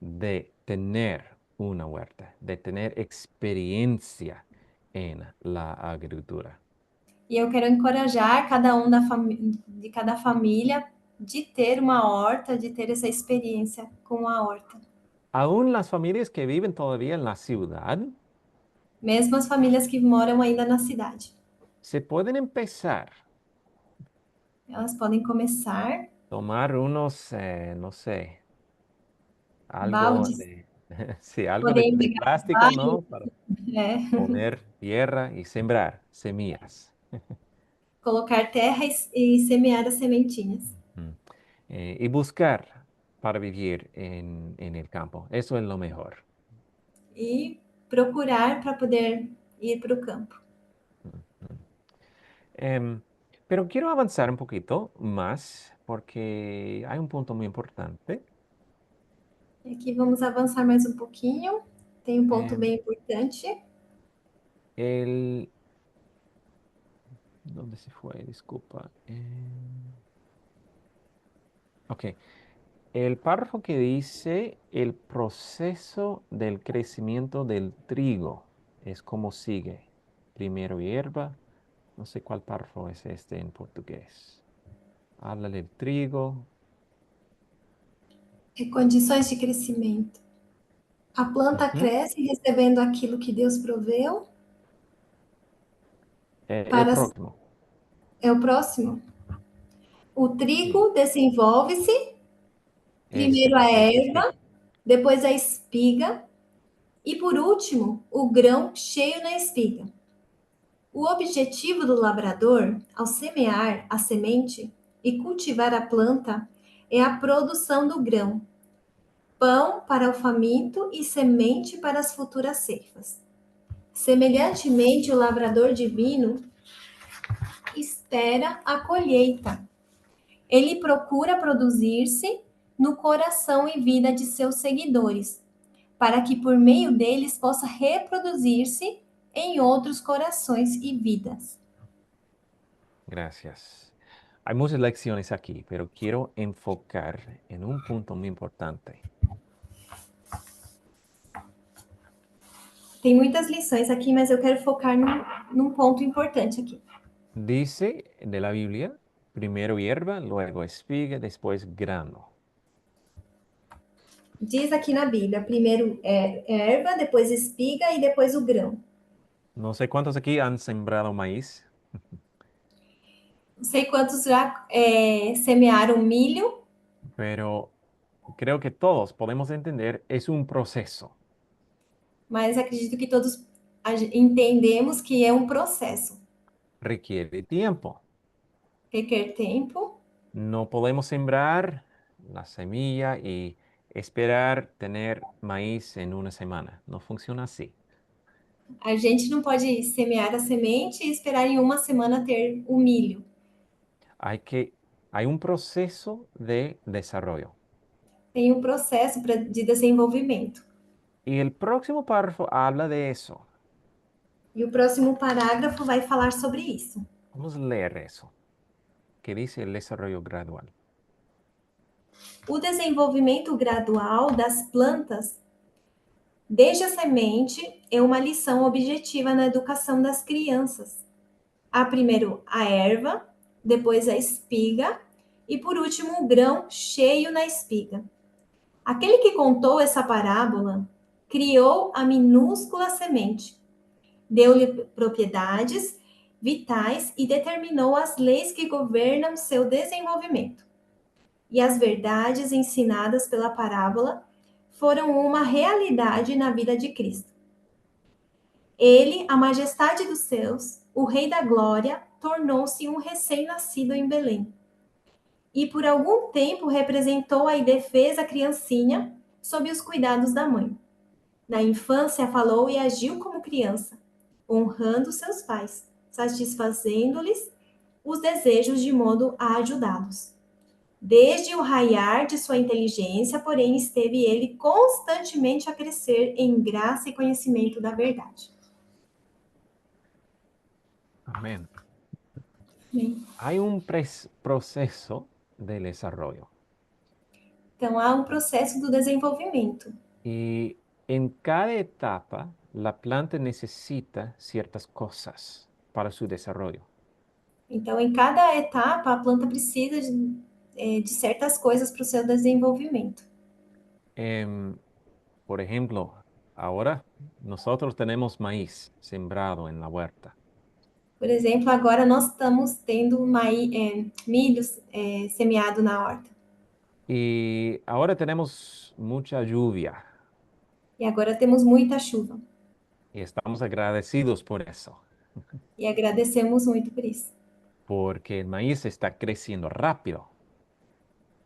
de tener una huerta, de tener experiencia en la agricultura. E eu quero encorajar cada um de cada família de ter uma horta, de ter essa experiência com a horta. Aún las familias que viven todavía en la ciudad, Mesmo as famílias que moram ainda na cidade. se pueden empezar Elas podem começar tomar unos, no sé, algo baldes, de, sí, algo podem de pegar plástico, balde, ¿no? Para é, poner tierra y sembrar semillas. colocar terra e semear as sementinhas. Mm. Y buscar para vivir en el campo. Eso es lo mejor. E procurar para poder ir para o campo. Mm. Em, pero quiero avanzar un poquito más porque hay un punto muy importante. E aqui vamos avançar mais um pouquinho. Tem um ponto Em, bem importante. el, ¿Dónde se fue? Disculpa. Ok. El párrafo que dice el proceso del crecimiento del trigo es como sigue. Primero hierba. No sé cuál párrafo es este en portugués. Habla del trigo. É condições de crescimento. A planta Ujú. cresce recebendo aquilo que Deus proveu. El Para próximo. É o próximo. O Sí. trigo desenvolve-se, Este, primeiro a perfecto. Sí. erva, depois a espiga e por último o grão cheio na espiga. O objetivo do lavrador, ao semear a semente e cultivar a planta, é a produção do grão, pão para o faminto e semente para as futuras ceifas. Semelhantemente, o lavrador divino espera a colheita. Ele procura produzir-se no coração e vida de seus seguidores, para que por meio deles possa reproduzir-se em outros corações e vidas. Gracias. Hay muchas lecciones aquí, pero quiero enfocar en un punto muy importante. Tem muitas lições aqui, mas eu quero focar num ponto importante aqui. Dice de la Biblia, primero hierba, luego espiga, después grano. Diz aqui na Bíblia, primeiro erva, depois espiga e depois o grão. No sé cuántos aquí han sembrado maíz. Não sei quantos já semearam milho, Pero creo que todos podemos entender, es un proceso. mas acredito que todos entendemos que é um processo. Requiere tiempo. Requer tempo. No podemos sembrar la semilla y esperar tener maíz en una semana. No funciona así. A gente não pode semear a semente e esperar em uma semana ter o milho. Hay un proceso de desarrollo. Tem um processo de desenvolvimento. Y el próximo párrafo habla de eso. E o próximo parágrafo vai falar sobre isso. Vamos a leer eso, que dice el desarrollo gradual. O desenvolvimento gradual das plantas, desde a semente, é uma lição objetiva na educação das crianças. Há primeiro a erva, depois a espiga e por último o grão cheio na espiga. Aquele que contou essa parábola criou a minúscula semente, deu-lhe propriedades vitais e determinou as leis que governam seu desenvolvimento. E as verdades ensinadas pela parábola foram uma realidade na vida de Cristo. Ele, a majestade dos céus, o Rei da Glória, tornou-se um recém-nascido em Belém. E por algum tempo representou a indefesa criancinha sob os cuidados da mãe. Na infância falou e agiu como criança, honrando seus pais, satisfazendo-lhes os desejos de modo a ajudá-los. Desde o raiar de sua inteligência, porém, esteve ele constantemente a crescer em graça e conhecimento da verdade. Amén. Bem, Hay un proceso de desarrollo. então, há um processo do desenvolvimento. Y en cada etapa, la planta necesita ciertas cosas para su desarrollo. Então, em cada etapa, a planta precisa de certas coisas para o seu desenvolvimento. Por ejemplo, ahora nosotros tenemos maíz sembrado en la huerta. Por exemplo, agora nós estamos tendo milho semeado na horta. Y ahora tenemos mucha lluvia E agora temos muita chuva. y estamos agradecidos por eso, E agradecemos muito por isso. porque el maíz está creciendo rápido.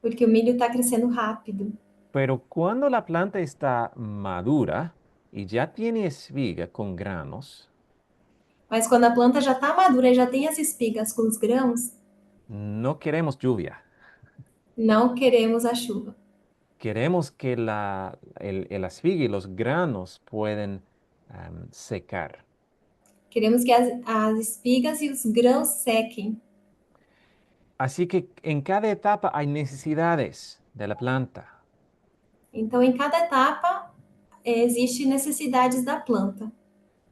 Porque o milho está crescendo rápido. Pero cuando la planta está madura y ya tiene espiga con granos, Mas quando a planta já está madura e já tem as espigas com os grãos, no queremos lluvia. não queremos a chuva. Queremos que el espiga y los granos pueden secar. Queremos que as espigas e os grãos sequem. Así que en cada etapa hay necesidades de la planta. Então, em cada etapa, existe necessidades da planta.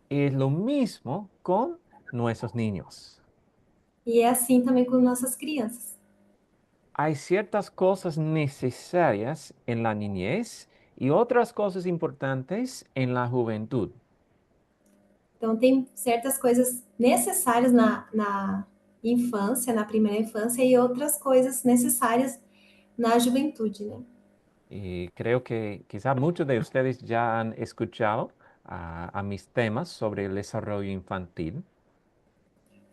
Es lo mismo con nuestros niños. E é assim também com nossas crianças. Hay ciertas cosas necesarias en la niñez y otras cosas importantes en la juventud. Então, tem certas coisas necessárias na infância, na primeira infância, e outras coisas necessárias na juventude, né? Y creo que quizás muchos de ustedes ya han escuchado a mis temas sobre el desarrollo infantil.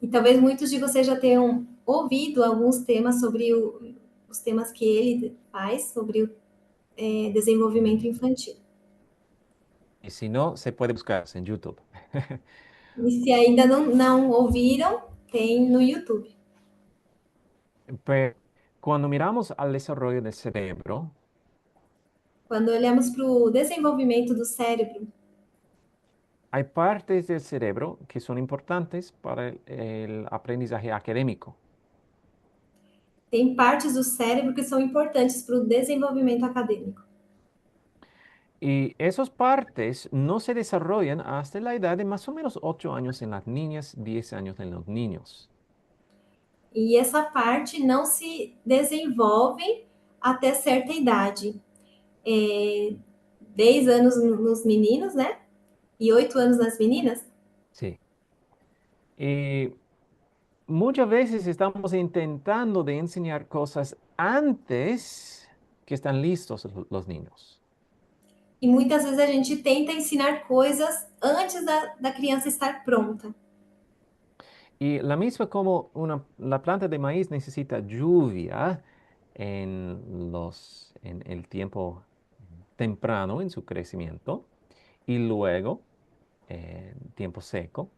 E talvez muitos de vocês já tenham ouvido alguns temas sobre os temas que ele faz sobre o desenvolvimento infantil. Y si no, se puede buscar en YouTube. E se ainda não ouviram, tem no YouTube. Pero cuando miramos al desarrollo del cerebro, Quando olhamos para o desenvolvimento do cérebro, hay partes del cerebro que son importantes para el aprendizaje académico. tem partes do cérebro que são importantes para o desenvolvimento acadêmico. Y esas partes no se desarrollan hasta la edad de más o menos 8 años en las niñas, 10 años en los niños. E essa parte não se desenvolve até certa idade. 10 anos nos meninos, né? E 8 anos nas meninas. Sí. Y muchas veces estamos intentando de enseñar cosas antes que están listos los niños. E muitas vezes a gente tenta ensinar coisas antes da criança estar pronta. Y la misma como la planta de maíz necesita lluvia en el tiempo temprano en su crecimiento y luego tiempo seco.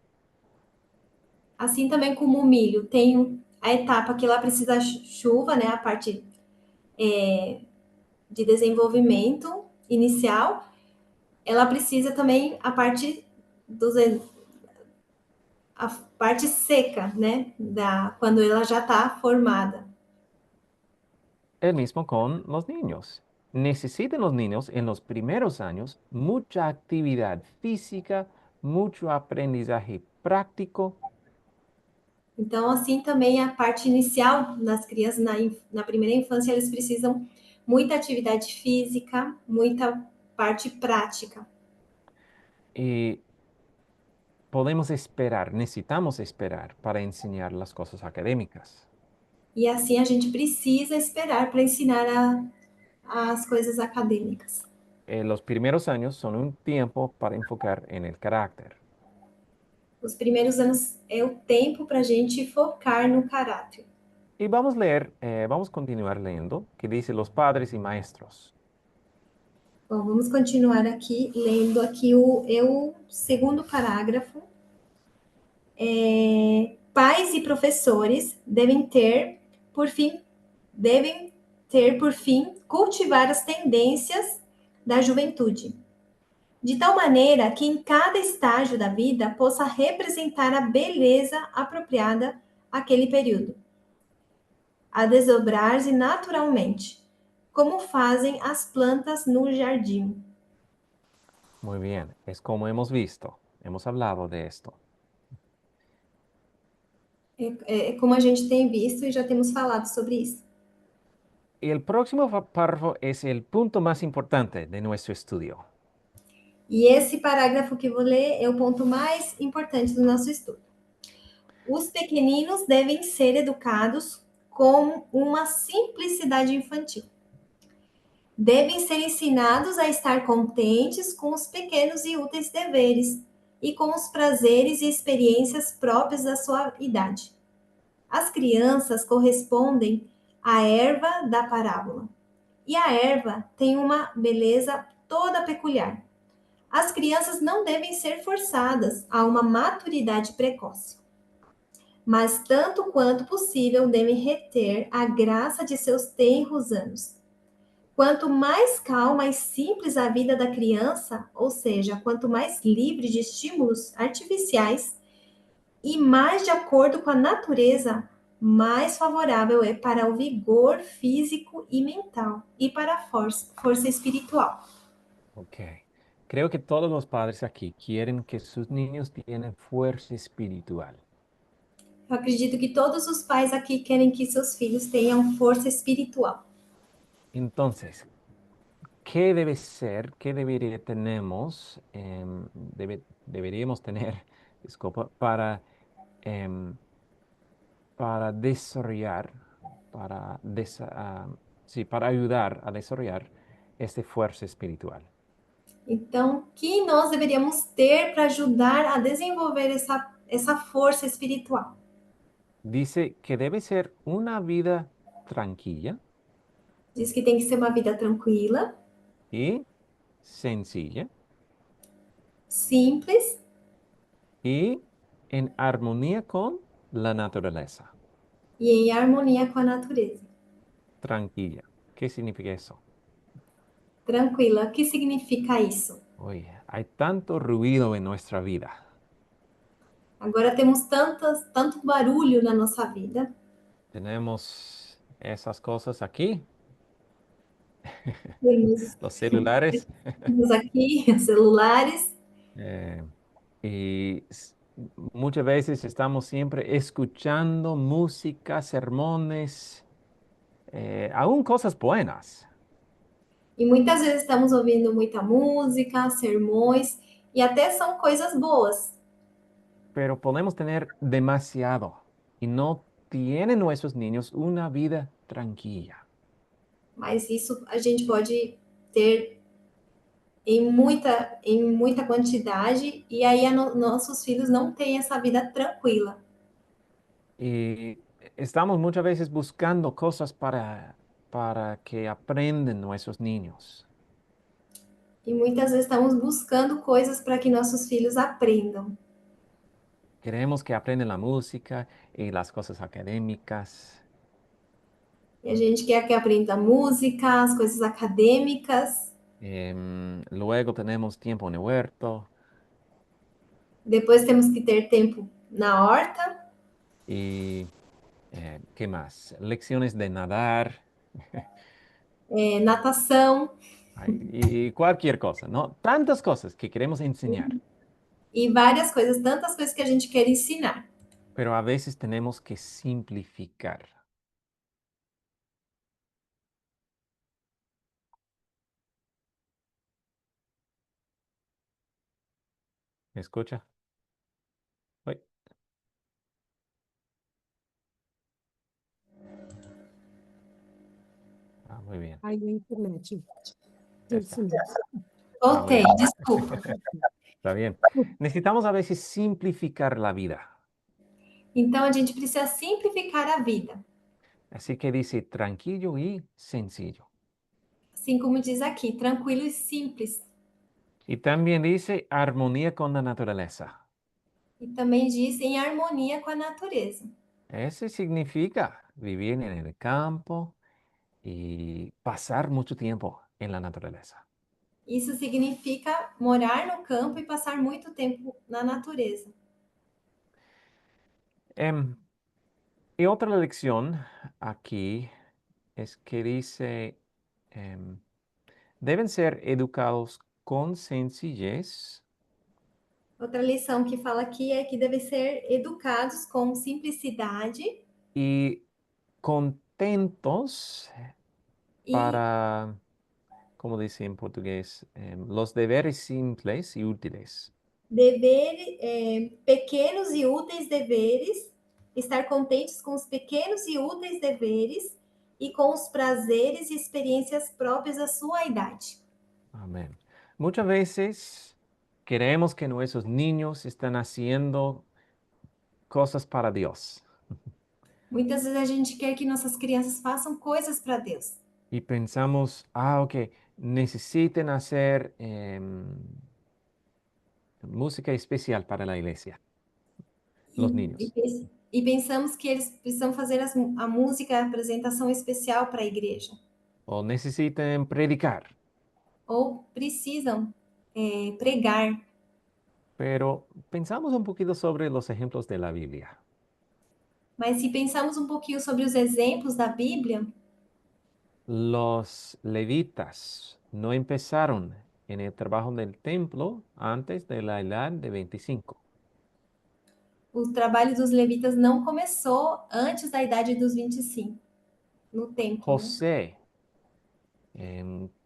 Assim também como o milho, tem a etapa que ela precisa chuva, né? A parte de desenvolvimento inicial. Ela precisa também a parte seca, né? Quando ela já está formada. El mismo con los niños. Necesitan los niños en los primeros años mucha actividad física, mucho aprendizaje práctico. Então, assim também a parte inicial das crianças na primeira infância, eles precisam muita atividade física, muita parte prática. Y podemos esperar, necesitamos esperar para enseñar las cosas académicas. E assim a gente precisa esperar para ensinar as coisas acadêmicas. Los primeros años son un tiempo para enfocar en el carácter. Os primeiros anos é o tempo para a gente focar no caráter. Y vamos a continuar leyendo, que dice los padres y maestros. Bom, vamos continuar aqui, lendo aqui o segundo parágrafo. Pais e professores devem ter por fim cultivar as tendências da juventude, de tal maneira que em cada estágio da vida possa representar a beleza apropriada àquele período, a desdobrar-se naturalmente, como fazem as plantas no jardim. Muy bien, es como hemos visto, hemos hablado de esto. Como a gente tem visto e já temos falado sobre isso. Y el próximo párrafo es el punto más importante de nuestro estudio. E esse parágrafo que vou ler é o ponto mais importante do nosso estudo. Os pequeninos devem ser educados com uma simplicidade infantil. Devem ser ensinados a estar contentes com os pequenos e úteis deveres e com os prazeres e experiências próprios da sua idade. As crianças correspondem à erva da parábola. E a erva tem uma beleza toda peculiar. As crianças não devem ser forçadas a uma maturidade precoce, mas tanto quanto possível devem reter a graça de seus tenros anos. Quanto mais calma e simples a vida da criança, ou seja, quanto mais livre de estímulos artificiais e mais de acordo com a natureza, mais favorável é para o vigor físico e mental e para a força espiritual. Ok. Creo que todos los padres aquí quieren que sus niños tienen fuerza espiritual. Eu acredito que todos os pais aqui querem que seus filhos tenham força espiritual. Entonces, ¿qué debe ser? ¿Qué deberíamos tener, disculpa, para desarrollar, sí, para ayudar a desarrollar esta fuerza espiritual? Então, o que nós deveríamos ter para ajudar a desenvolver essa força espiritual? Dice que debe ser una vida tranquila Diz que tem que ser uma vida tranquila, y sencilla simples y en armonía con la naturaleza. e em harmonia com a natureza. Tranquila. ¿Qué significa eso? Tranquila. O que significa isso? Oye, hay tanto ruido en nuestra vida. Agora temos tanto barulho na nossa vida. Tenemos esas cosas aquí, Temos, los celulares, temos aqui celulares. eh, y muchas veces estamos siempre escuchando música, sermones, aún cosas buenas. E muitas vezes estamos ouvindo muita música, sermões, e até são coisas boas. Pero podemos tener demasiado y no tienen nuestros niños una vida tranquila. mas isso a gente pode ter em muita quantidade, e aí nossos filhos não têm essa vida tranquila. Y estamos muchas veces buscando cosas para que aprendan nuestros niños. E muitas vezes estamos buscando coisas para que nossos filhos aprendam. Queremos que aprendan la música y las cosas académicas. E a gente quer que aprenda música, as coisas acadêmicas, Luego tenemos tiempo en el huerto depois temos que ter tempo na horta, y ¿qué más? Lecciones de nadar natação y cualquier cosa, ¿no? Tantas cosas que queremos enseñar, e várias coisas, tantas coisas que a gente quer ensinar. pero a veces tenemos que simplificar. ¿Me escucha? Uy, muy bien. Aí a internet. Ya Isso está. mesmo. Muy Voltei, bien. desculpa. Está bien. Necesitamos a veces simplificar la vida. Então a gente precisa simplificar a vida. Así que dice tranquilo y sencillo. Assim como diz aqui, tranquilo e simples. Y también dice armonía con la naturaleza. E também diz em harmonia com a natureza. Ese significa vivir en el campo y pasar mucho tiempo en la naturaleza. Isso significa morar no campo e passar muito tempo na natureza. Em, y otra lección aquí es que dice, em, deben ser educados con sencillez Outra lição que fala aqui é que devem ser educados com simplicidade y contentos e para, como dice en portugués, los deberes simples y útiles. pequenos e úteis deveres, estar contentes com os pequenos e úteis deveres e com os prazeres e experiências próprias da sua idade. Amén. Muchas veces queremos que nuestros niños están haciendo cosas para Dios Muitas vezes a gente quer que nossas crianças façam coisas para Deus. y pensamos, ok, necesiten hacer música especial para la iglesia, los niños. E pensamos que eles precisam fazer a música, a apresentação especial para a igreja. O necesiten predicar, Ou precisam pregar. pero pensamos un poquito sobre los ejemplos de la Biblia. Mas se pensamos um pouquinho sobre os exemplos da Bíblia, Los levitas no empezaron en el trabajo del templo antes de la edad de 25. o trabalho dos levitas não começou antes da idade dos 25, no templo, né? José,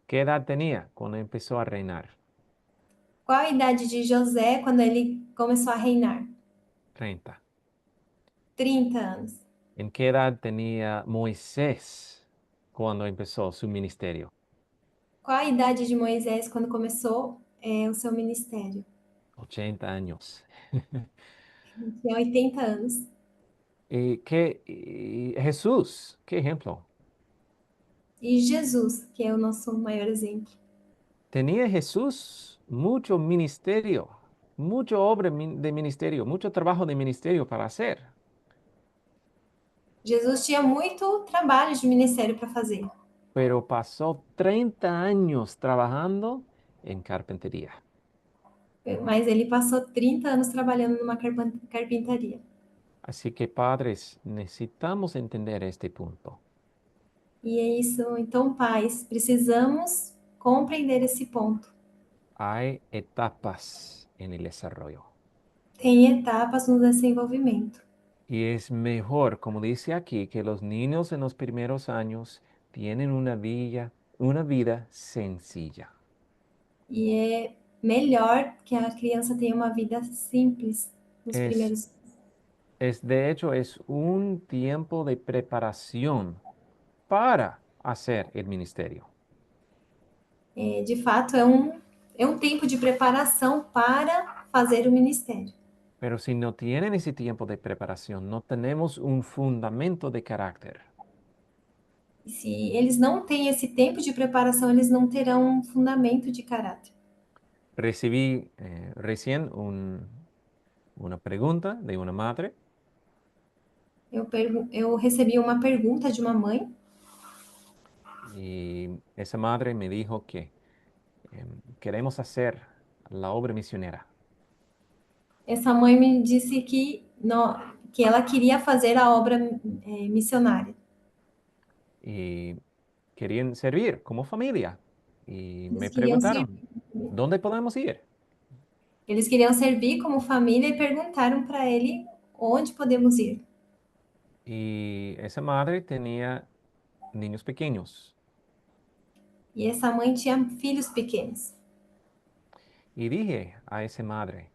¿qué edad tenía cuando empezó a reinar? Qual a idade de José quando ele começou a reinar? 30. 30 anos. ¿En qué edad tenía Moisés cuando empezó su ministerio? Qual a idade de Moisés quando começou o seu ministério? 80 años. Tinha 80 anos. Y Jesús, qué ejemplo. E Jesus, que é o nosso maior exemplo. Tenía Jesús mucho ministerio, mucho obra de ministerio, mucho trabajo de ministerio para hacer, Jesus tinha muito trabalho de ministério para fazer, pero pasó 30 años trabajando en carpintería. mas ele passou 30 anos trabalhando numa carpintaria. Así que padres, necesitamos entender este punto. E é isso. Então, pais, precisamos compreender esse ponto. Hay etapas en el desarrollo. Tem etapas no desenvolvimento. Y es mejor, como dice aquí, que los niños en los primeros años tienen una vida sencilla. E é melhor que a criança tenha uma vida simples nos Es, primeiros. de hecho, es un tiempo de preparación para hacer el ministerio. De fato, é um tempo de preparação para fazer o ministério. Pero si no tienen ese tiempo de preparación, no tenemos un fundamento de carácter. E se eles não têm esse tempo de preparação, eles não terão um fundamento de caráter. Recibí recién una pregunta de una madre Eu recebi uma pergunta de uma mãe, y esa madre me dijo que queremos hacer la obra misionera essa mãe me disse que ela queria fazer a obra missionária. y querían servir como familia. Y me Eles queriam, ser, preguntaron, ¿dónde podemos ir? eles queriam servir como família e perguntaram para ele onde podemos ir. Y esa madre tenía niños pequeños. E essa mãe tinha filhos pequenos. Y dije a esa madre,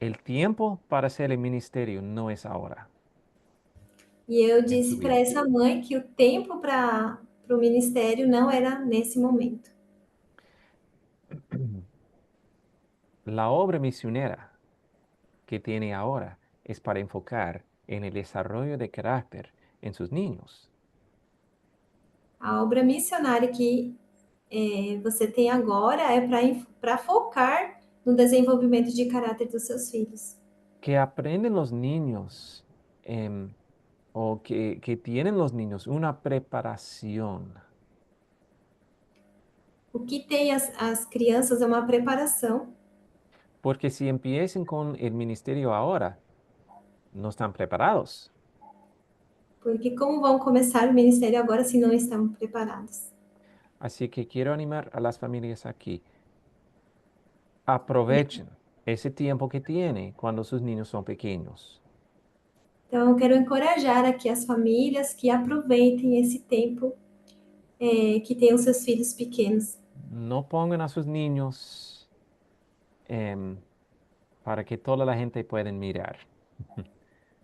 el tiempo para hacer el ministerio no es ahora, E eu en tu disse para vida. essa mãe que o tempo para o ministério não era nesse momento. La obra misionera que tiene ahora es para enfocar en el desarrollo de carácter en sus niños. A obra missionária que você tem agora é para focar no desenvolvimento de caráter dos seus filhos. Que aprenden los niños o que tienen los niños una preparación. O que tem as crianças é uma preparação, Porque si empiecen con el ministerio ahora, no están preparados. porque como vão começar o ministério agora se não estão preparados? Así que quiero animar a las familias aquí. Aprovechen ese tiempo que tiene cuando sus niños son pequeños. Então, eu quero encorajar aqui as famílias que aproveitem esse tempo que tem os seus filhos pequenos. No pongan a sus niños para que toda la gente pueda mirar.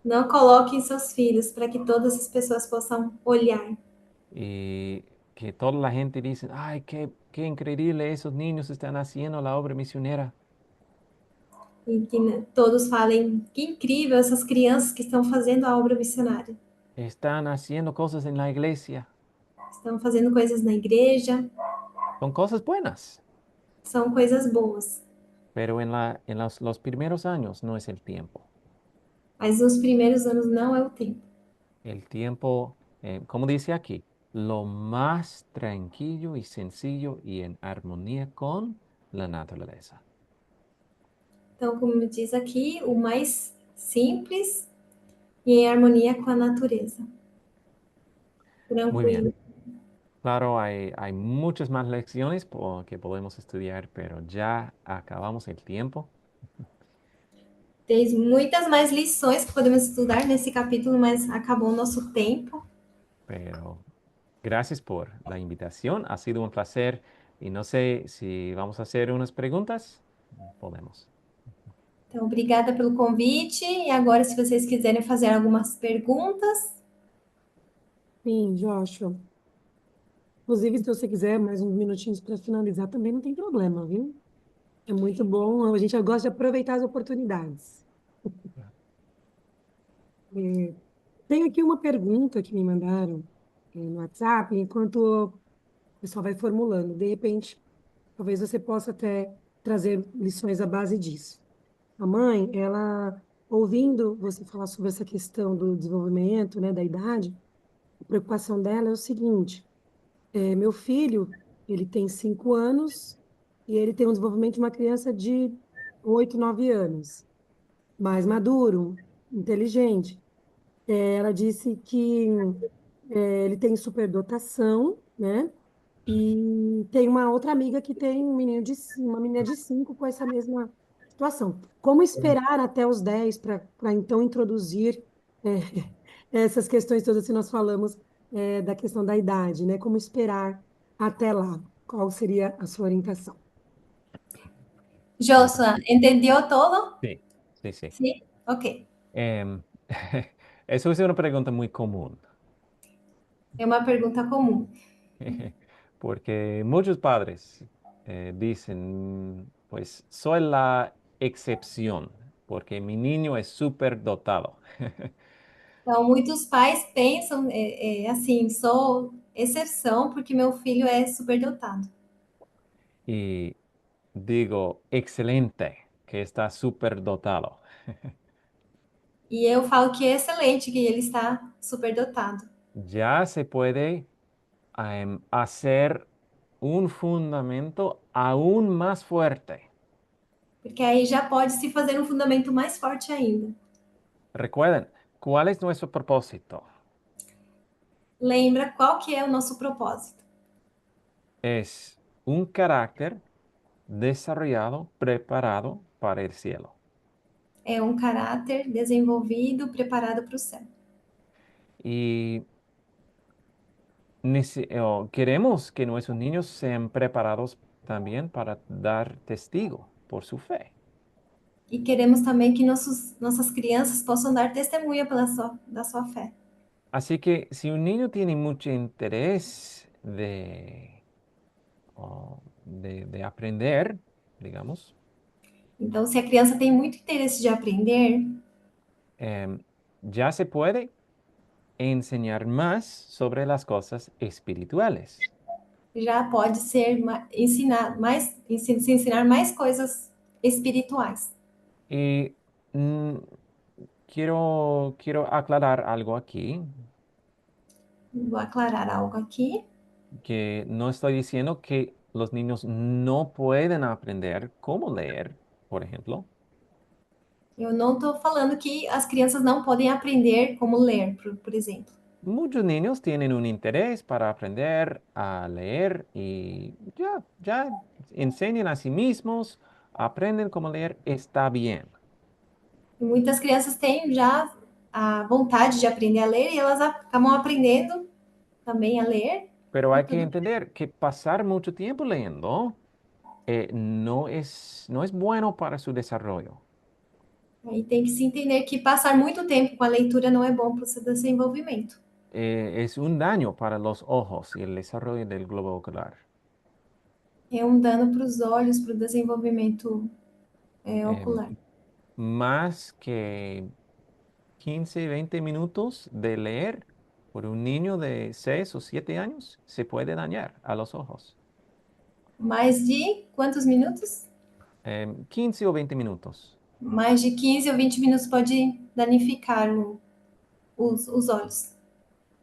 Não coloquem seus filhos para que todas as pessoas possam olhar. Y que toda la gente dice, ay, qué increíble, esos niños están haciendo la obra misionera. E que todos falem que incrível essas crianças que estão fazendo a obra missionária. Están haciendo cosas en la iglesia. Estão fazendo coisas na igreja, Son cosas buenas, são coisas boas. pero en los primeros años no es el tiempo. Mas nos primeiros anos não é o tempo. El tiempo, como dice aquí, lo más tranquilo y sencillo y en armonía con la naturaleza. Então, como diz aqui, o mais simples e em harmonia com a natureza. Muy bien. Tranquilo. Claro, hay muchas más lecciones que podemos estudiar, pero ya acabamos el tiempo. Tem muitas mais lições que podemos estudar nesse capítulo, mas acabou o nosso tempo. Pero gracias por la invitación. Ha sido un placer y no sé si vamos a hacer unas preguntas. Podemos. Então, obrigada pelo convite. E agora, se vocês quiserem fazer algumas perguntas. Sim, Joshua. Inclusive, se você quiser mais uns minutinhos para finalizar, também não tem problema, viu? É muito bom, a gente gosta de aproveitar as oportunidades. É, tem aqui uma pergunta que me mandaram no WhatsApp, enquanto o pessoal vai formulando. De repente, talvez você possa até trazer lições à base disso. A mãe, ela, ouvindo você falar sobre essa questão do desenvolvimento, né, da idade, a preocupação dela é o seguinte: meu filho, ele tem 5 anos e ele tem um desenvolvimento de uma criança de 8, 9 anos, mais maduro, inteligente. Ela disse que ele tem superdotação, né? E tem uma outra amiga que tem uma menina de 5 com essa mesma situação. Como esperar até os 10 para então introduzir essas questões todas que nós falamos da questão da idade, né? Como esperar até lá? Qual seria a sua orientação? Joshua, entendeu todo? Sí, sí, sí. Sim? Ok. Em, Eso es una pregunta muy común. É uma pergunta comum. Porque muchos padres dicen, pues soy la excepción, porque mi niño es súper dotado. Então, muitos pais pensam assim, sou exceção porque meu filho é superdotado. Y digo, excelente, que está súper dotado. E eu falo que é excelente que ele está superdotado, Ya se puede hacer un fundamento aún más fuerte. porque aí já pode se fazer um fundamento mais forte ainda. Recuerden, ¿cuál es nuestro propósito? Lembra qual que é o nosso propósito? Es un carácter desarrollado, preparado para el cielo. É um caráter desenvolvido, preparado para o céu. Y queremos que nuestros niños sean preparados también para dar testigo por su fe. E queremos também que nossas crianças possam dar testemunha da sua fé. Así que si un niño tiene mucho interés de aprender, digamos, Então, se a criança tem muito interesse de aprender, em, ya se puede enseñar más sobre las cosas espirituales. já pode ser se ensinar mais coisas espirituais. Y quiero aclarar algo aquí, Vou aclarar algo aqui. que no estoy diciendo que los niños no pueden aprender cómo leer, por ejemplo. Eu não estou falando que as crianças não podem aprender como ler, por exemplo. Muchos niños tienen un interés para aprender a leer y ya enseñan a sí mismos, aprenden cómo leer, está bien. E muitas crianças têm já a vontade de aprender a ler e elas acabam aprendendo também a ler Pero e hay que tudo. entender que pasar mucho tiempo leyendo no es bueno para su desarrollo. Aí tem que se entender que passar muito tempo com a leitura não é bom para o seu desenvolvimento. Es un daño para los ojos y el desarrollo del globo ocular. É um dano para os olhos, para o desenvolvimento Em, ocular. Más que 15, 20 minutos de leer por un niño de 6 o 7 años se puede dañar a los ojos. Mais de quantos minutos? 15 o 20 minutos. Mais de 15 ou 20 minutos pode danificar os olhos.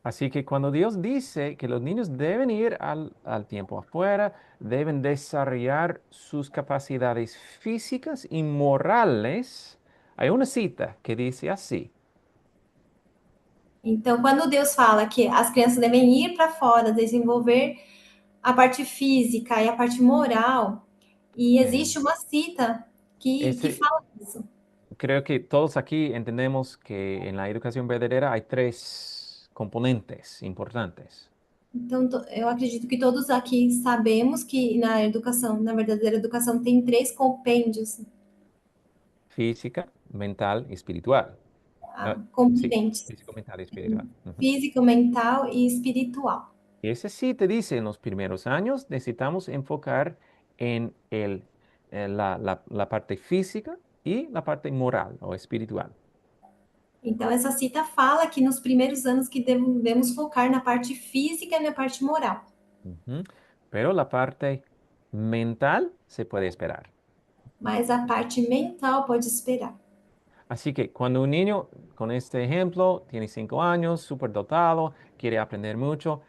Así que cuando Dios dice que los niños deben ir al tiempo afuera, deben desarrollar sus capacidades físicas y morales, hay una cita que dice así. Então, quando Deus fala que as crianças devem ir para fora, desenvolver a parte física e a parte moral, e eh, existe uma cita que ese, fala isso. Creo que todos aquí entendemos que en la educación verdadera hay tres componentes importantes: Então, eu acredito que todos aqui sabemos que na educação, na verdadeira educação, tem três compêndios física, mental y espiritual. Sí, componentes: físico, mental y espiritual. Ujú. físico, mental e espiritual. Y ese sí te dice, en los primeros años necesitamos enfocar la parte física y la parte moral o espiritual. Então, essa cita fala que nos primeiros anos que devemos focar na parte física e na parte moral. Ujú. Pero la parte mental se puede esperar. Mas a parte mental pode esperar. Así que cuando un niño, con este ejemplo, tiene 5 años, súper dotado, quiere aprender mucho,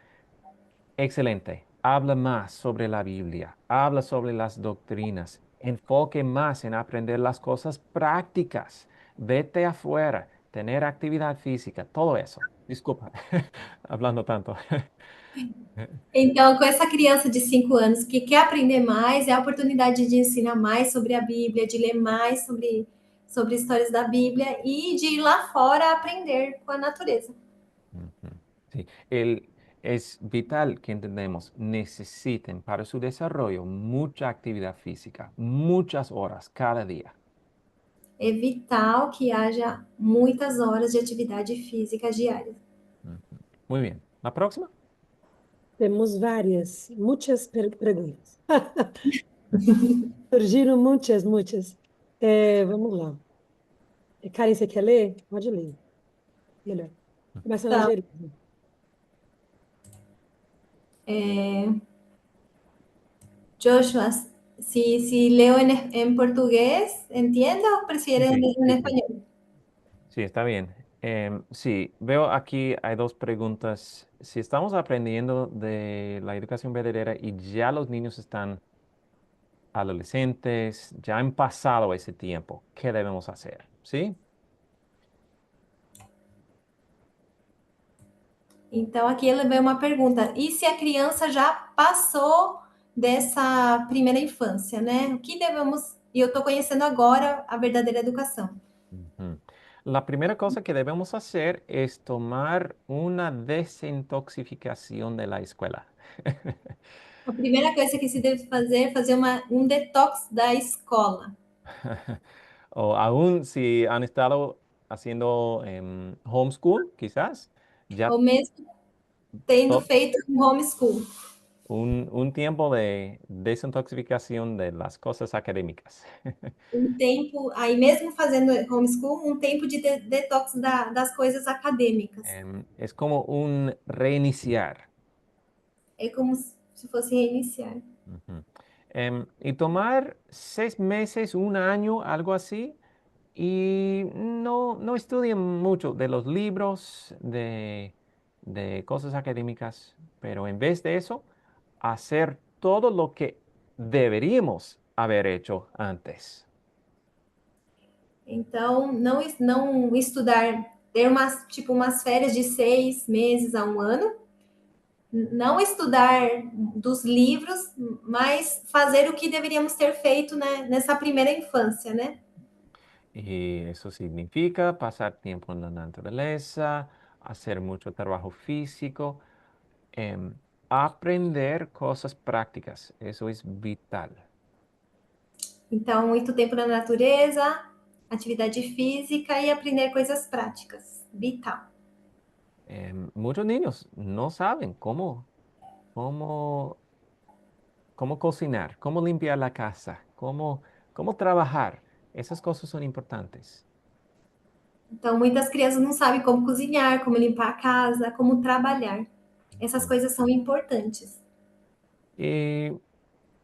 excelente. Habla más sobre la Biblia, habla sobre las doctrinas, enfoque más en aprender las cosas prácticas. Vete afuera, tener actividad física, todo eso. Disculpa, hablando tanto. Então, com essa criança de 5 anos que quer aprender mais, é a oportunidade de ensinar mais sobre a Bíblia, de ler mais sobre histórias da Bíblia e de ir lá fora aprender com a natureza. Ujú. Sí, es vital que entendemos, necesiten para su desarrollo mucha actividad física, muchas horas cada día. É vital que haja muitas horas de atividade física diária. Ujú. Muy bien. La próxima. Temos várias, muitas perguntas. Surgiram muitas, muitas. Vamos lá. Karen, você quer ler? Pode ler. Melhor. Começa na Tá. Angelina. Joshua, si leo en portugués, ¿entiendes o Sí, prefieres sí, en sí, sí. español? Sí, está bien. Sí, veo aquí hay dos preguntas. Si estamos aprendiendo de la educación verdadera y ya los niños están adolescentes, ya han pasado ese tiempo, ¿qué debemos hacer? ¿Sí? Então, aqui ele veio uma pergunta: e se a criança já passou dessa primeira infância, né? O que devemos. E eu estou conhecendo agora a verdadeira educação. Ujú. La primera cosa que debemos hacer es tomar una desintoxicación de la escuela. A primeira coisa que se deve fazer é fazer um detox da escola. O aún si han estado haciendo homeschool, quizás, ya Ou mesmo tendo to- feito um homeschool. un tiempo de desintoxicación de las cosas académicas. Um tempo, aí mesmo fazendo homeschool, um tempo de detox das coisas acadêmicas. Es como un reiniciar. É como se fosse reiniciar. Ujú. Y tomar 6 meses, un año, algo así, y no estudien mucho de los libros, de cosas académicas, pero en vez de eso, hacer todo lo que deberíamos haber hecho antes. Então, não estudar, ter umas férias de 6 meses a um ano, não estudar dos livros, mas fazer o que deveríamos ter feito, né, nessa primeira infância, né? Y eso significa pasar tiempo en la naturaleza, hacer mucho trabajo físico, em, aprender cosas prácticas. Eso es vital. Então, muito tempo na natureza, atividade física e aprender coisas práticas. Vital. Muchos niños no saben cómo, cómo cocinar, cómo limpiar la casa, cómo trabajar. Esas cosas son importantes. Então, muitas crianças não sabem como cozinhar, como limpar a casa, como trabalhar. Essas Ujú. coisas são importantes. Y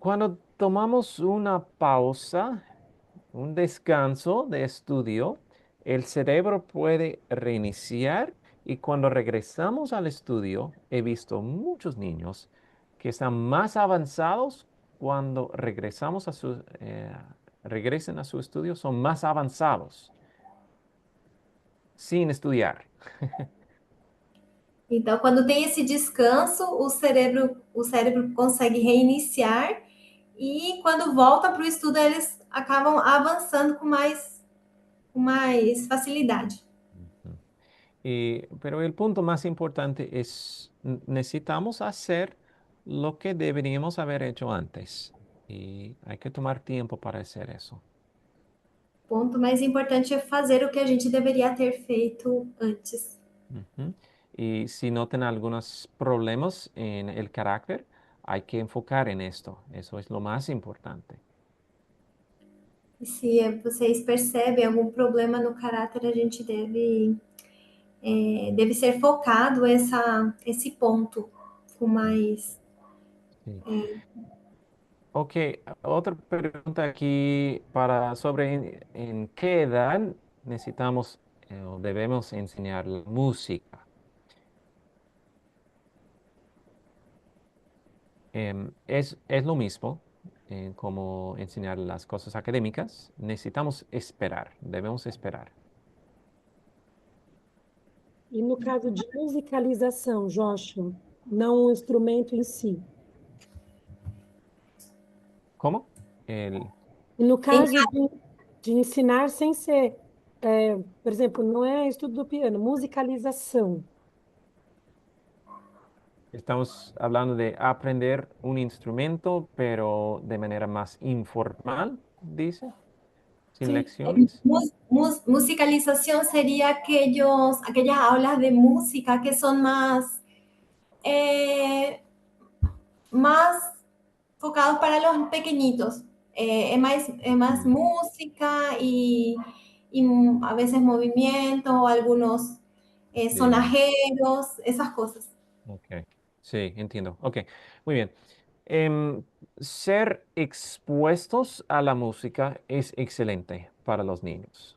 cuando tomamos una pausa, un descanso de estudio, el cerebro puede reiniciar y cuando regresamos al estudio, he visto muchos niños que están más avanzados cuando regresen a su estudio, son más avanzados sin estudiar. Então, quando tem esse descanso, o cérebro consegue reiniciar e quando volta para o estudo, eles acabam avançando com mais facilidade. Ujú. Pero el punto más importante es, necesitamos hacer lo que deberíamos haber hecho antes y hay que tomar tiempo para hacer eso. O ponto mais importante é fazer o que a gente deveria ter feito antes. Ujú. Y si notan algunos problemas en el carácter, hay que enfocar en esto. Eso es lo más importante. E se vocês percebem algum problema no caráter, a gente deve ser focado esse ponto com Mm. mais. Sí. Ok, otra pregunta aquí para sobre en qué edad necesitamos o debemos enseñar la música. Es lo mismo como enseñar las cosas académicas. Necesitamos esperar, debemos esperar. E no caso de musicalização, Joshua, não o instrumento em si. ¿Cómo? El, E no Em caso de ensinar sem ser, por exemplo, não é estudo do piano, musicalização. Estamos hablando de aprender un instrumento, pero de manera más informal, dice, sin Sim, lecciones. musicalização seria aquelas aulas de música que são mais. más focado para los pequeñitos. Es más música y a veces movimiento, algunos Sí. sonajeros, esas cosas. Ok, sí, entiendo. Ok, muy bien. Em, Ser expuestos a la música es excelente para los niños.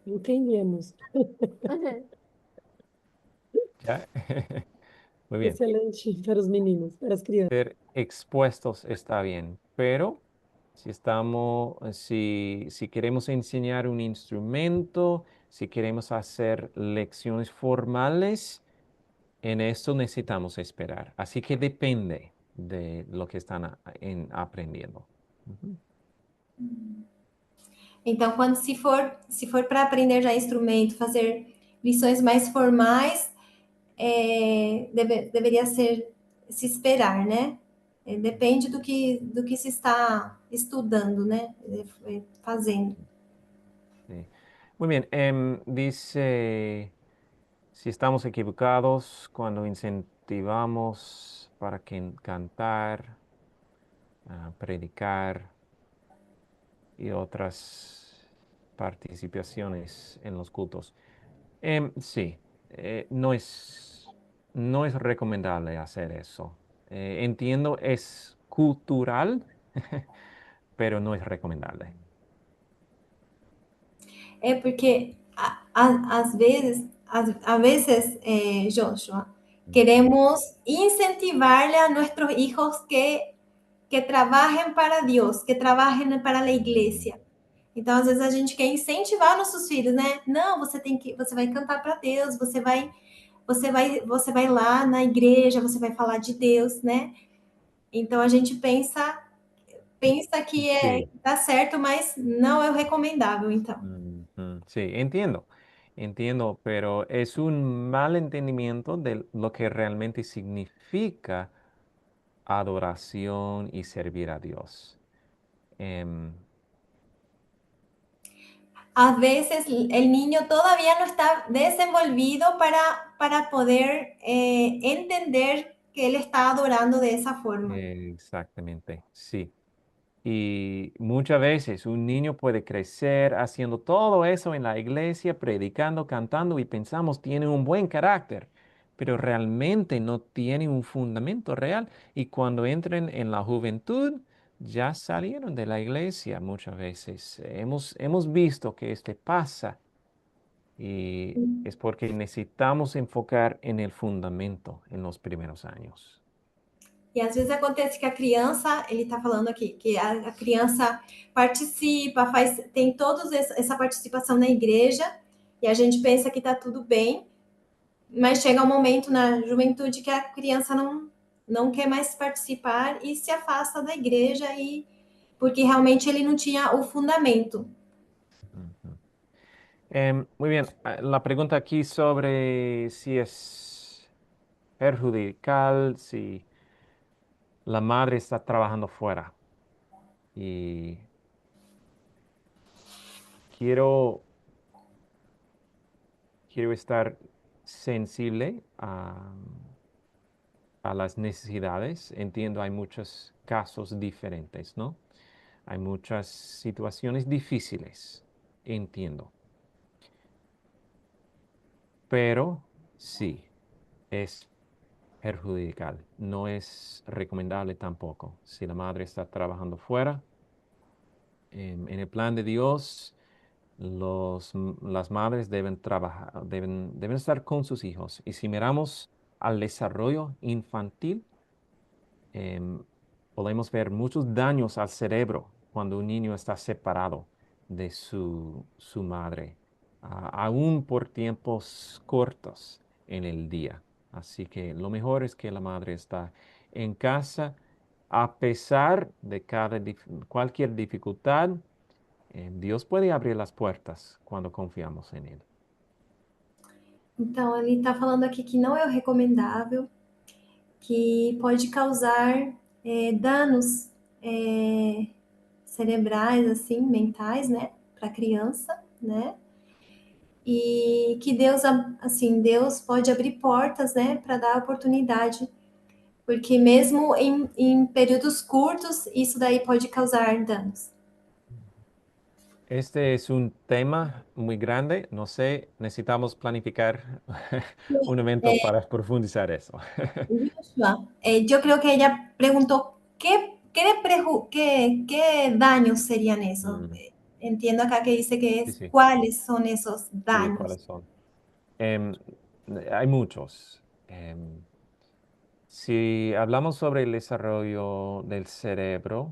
Entendemos. ¿Ya? Muy bien. Excelente para os meninos, para as crianças. Ser expuestos está bien, pero si queremos enseñar un instrumento, si queremos hacer lecciones formales, en esto necesitamos esperar. Así que depende de lo que están aprendiendo. Ujú. Então, se for para aprender já instrumento, fazer lições mais formais, deveria se esperar, né? Depende do que se está estudando, né? Fazendo. Sí. Muy bien. Dice, si estamos equivocados cuando incentivamos para cantar, predicar y otras participaciones en los cultos. Sí, no es recomendable hacer eso. Entiendo, es cultural, pero no es recomendable. Porque a veces, Joshua, Ujú. queremos incentivarle a nuestros hijos que trabajem para Deus, que trabalhem para a igreja. Então, às vezes a gente quer incentivar nossos filhos, né? Não, você vai cantar para Deus, você vai lá na igreja, você vai falar de Deus, né? Então a gente pensa que Sí. tá certo, mas não é o recomendável, então. Ujú. Sí, entiendo, pero es un mal entendimiento de lo que realmente significa adoración y servir a Dios. Em, A veces el niño todavía no está desenvolvido para poder entender que él está adorando de esa forma. Exactamente, sí. Y muchas veces un niño puede crecer haciendo todo eso en la iglesia, predicando, cantando y pensamos tiene un buen carácter, pero realmente no tiene un fundamento real. Y cuando entren en la juventud, ya salieron de la iglesia muchas veces. Hemos visto que este pasa y es porque necesitamos enfocar en el fundamento en los primeros años. E às vezes acontece que a criança, ele está falando aqui, que a criança participa, tem toda essa participação na igreja, e a gente pensa que está tudo bem, mas chega um momento na juventude que a criança não quer mais participar e se afasta da igreja, porque realmente ele não tinha o fundamento. Ujú. Muy bien, la pregunta aquí sobre si es perjudicial, si la madre está trabajando fuera. Y quiero, quiero estar sensible a las necesidades. Entiendo, hay muchos casos diferentes, ¿no? Hay muchas situaciones difíciles, entiendo. Pero sí, es perjudicial. No es recomendable tampoco. Si la madre está trabajando fuera, en el plan de Dios, las madres deben trabajar, deben estar con sus hijos. Y si miramos al desarrollo infantil, em, podemos ver muchos daños al cerebro cuando un niño está separado de su madre, aún por tiempos cortos en el día. Así que lo mejor es que la madre está en casa a pesar de cualquier dificultad. Dios puede abrir las puertas cuando confiamos en Él. Então, ele está falando aqui que não é o recomendável, que pode causar danos cerebrais, assim, mentais, né, a criança, né? E que Deus, assim, Deus pode abrir portas, né, para dar oportunidade, porque mesmo em períodos curtos, isso daí pode causar danos. Este es un tema muy grande. No sé, necesitamos planificar un evento para profundizar eso. Joshua, yo creo que ella preguntó qué daños serían esos. Mm, Entiendo acá que dice que sí, es sí, cuáles son esos sí, daños. ¿cuáles son? Em, Hay muchos. Si hablamos sobre el desarrollo del cerebro,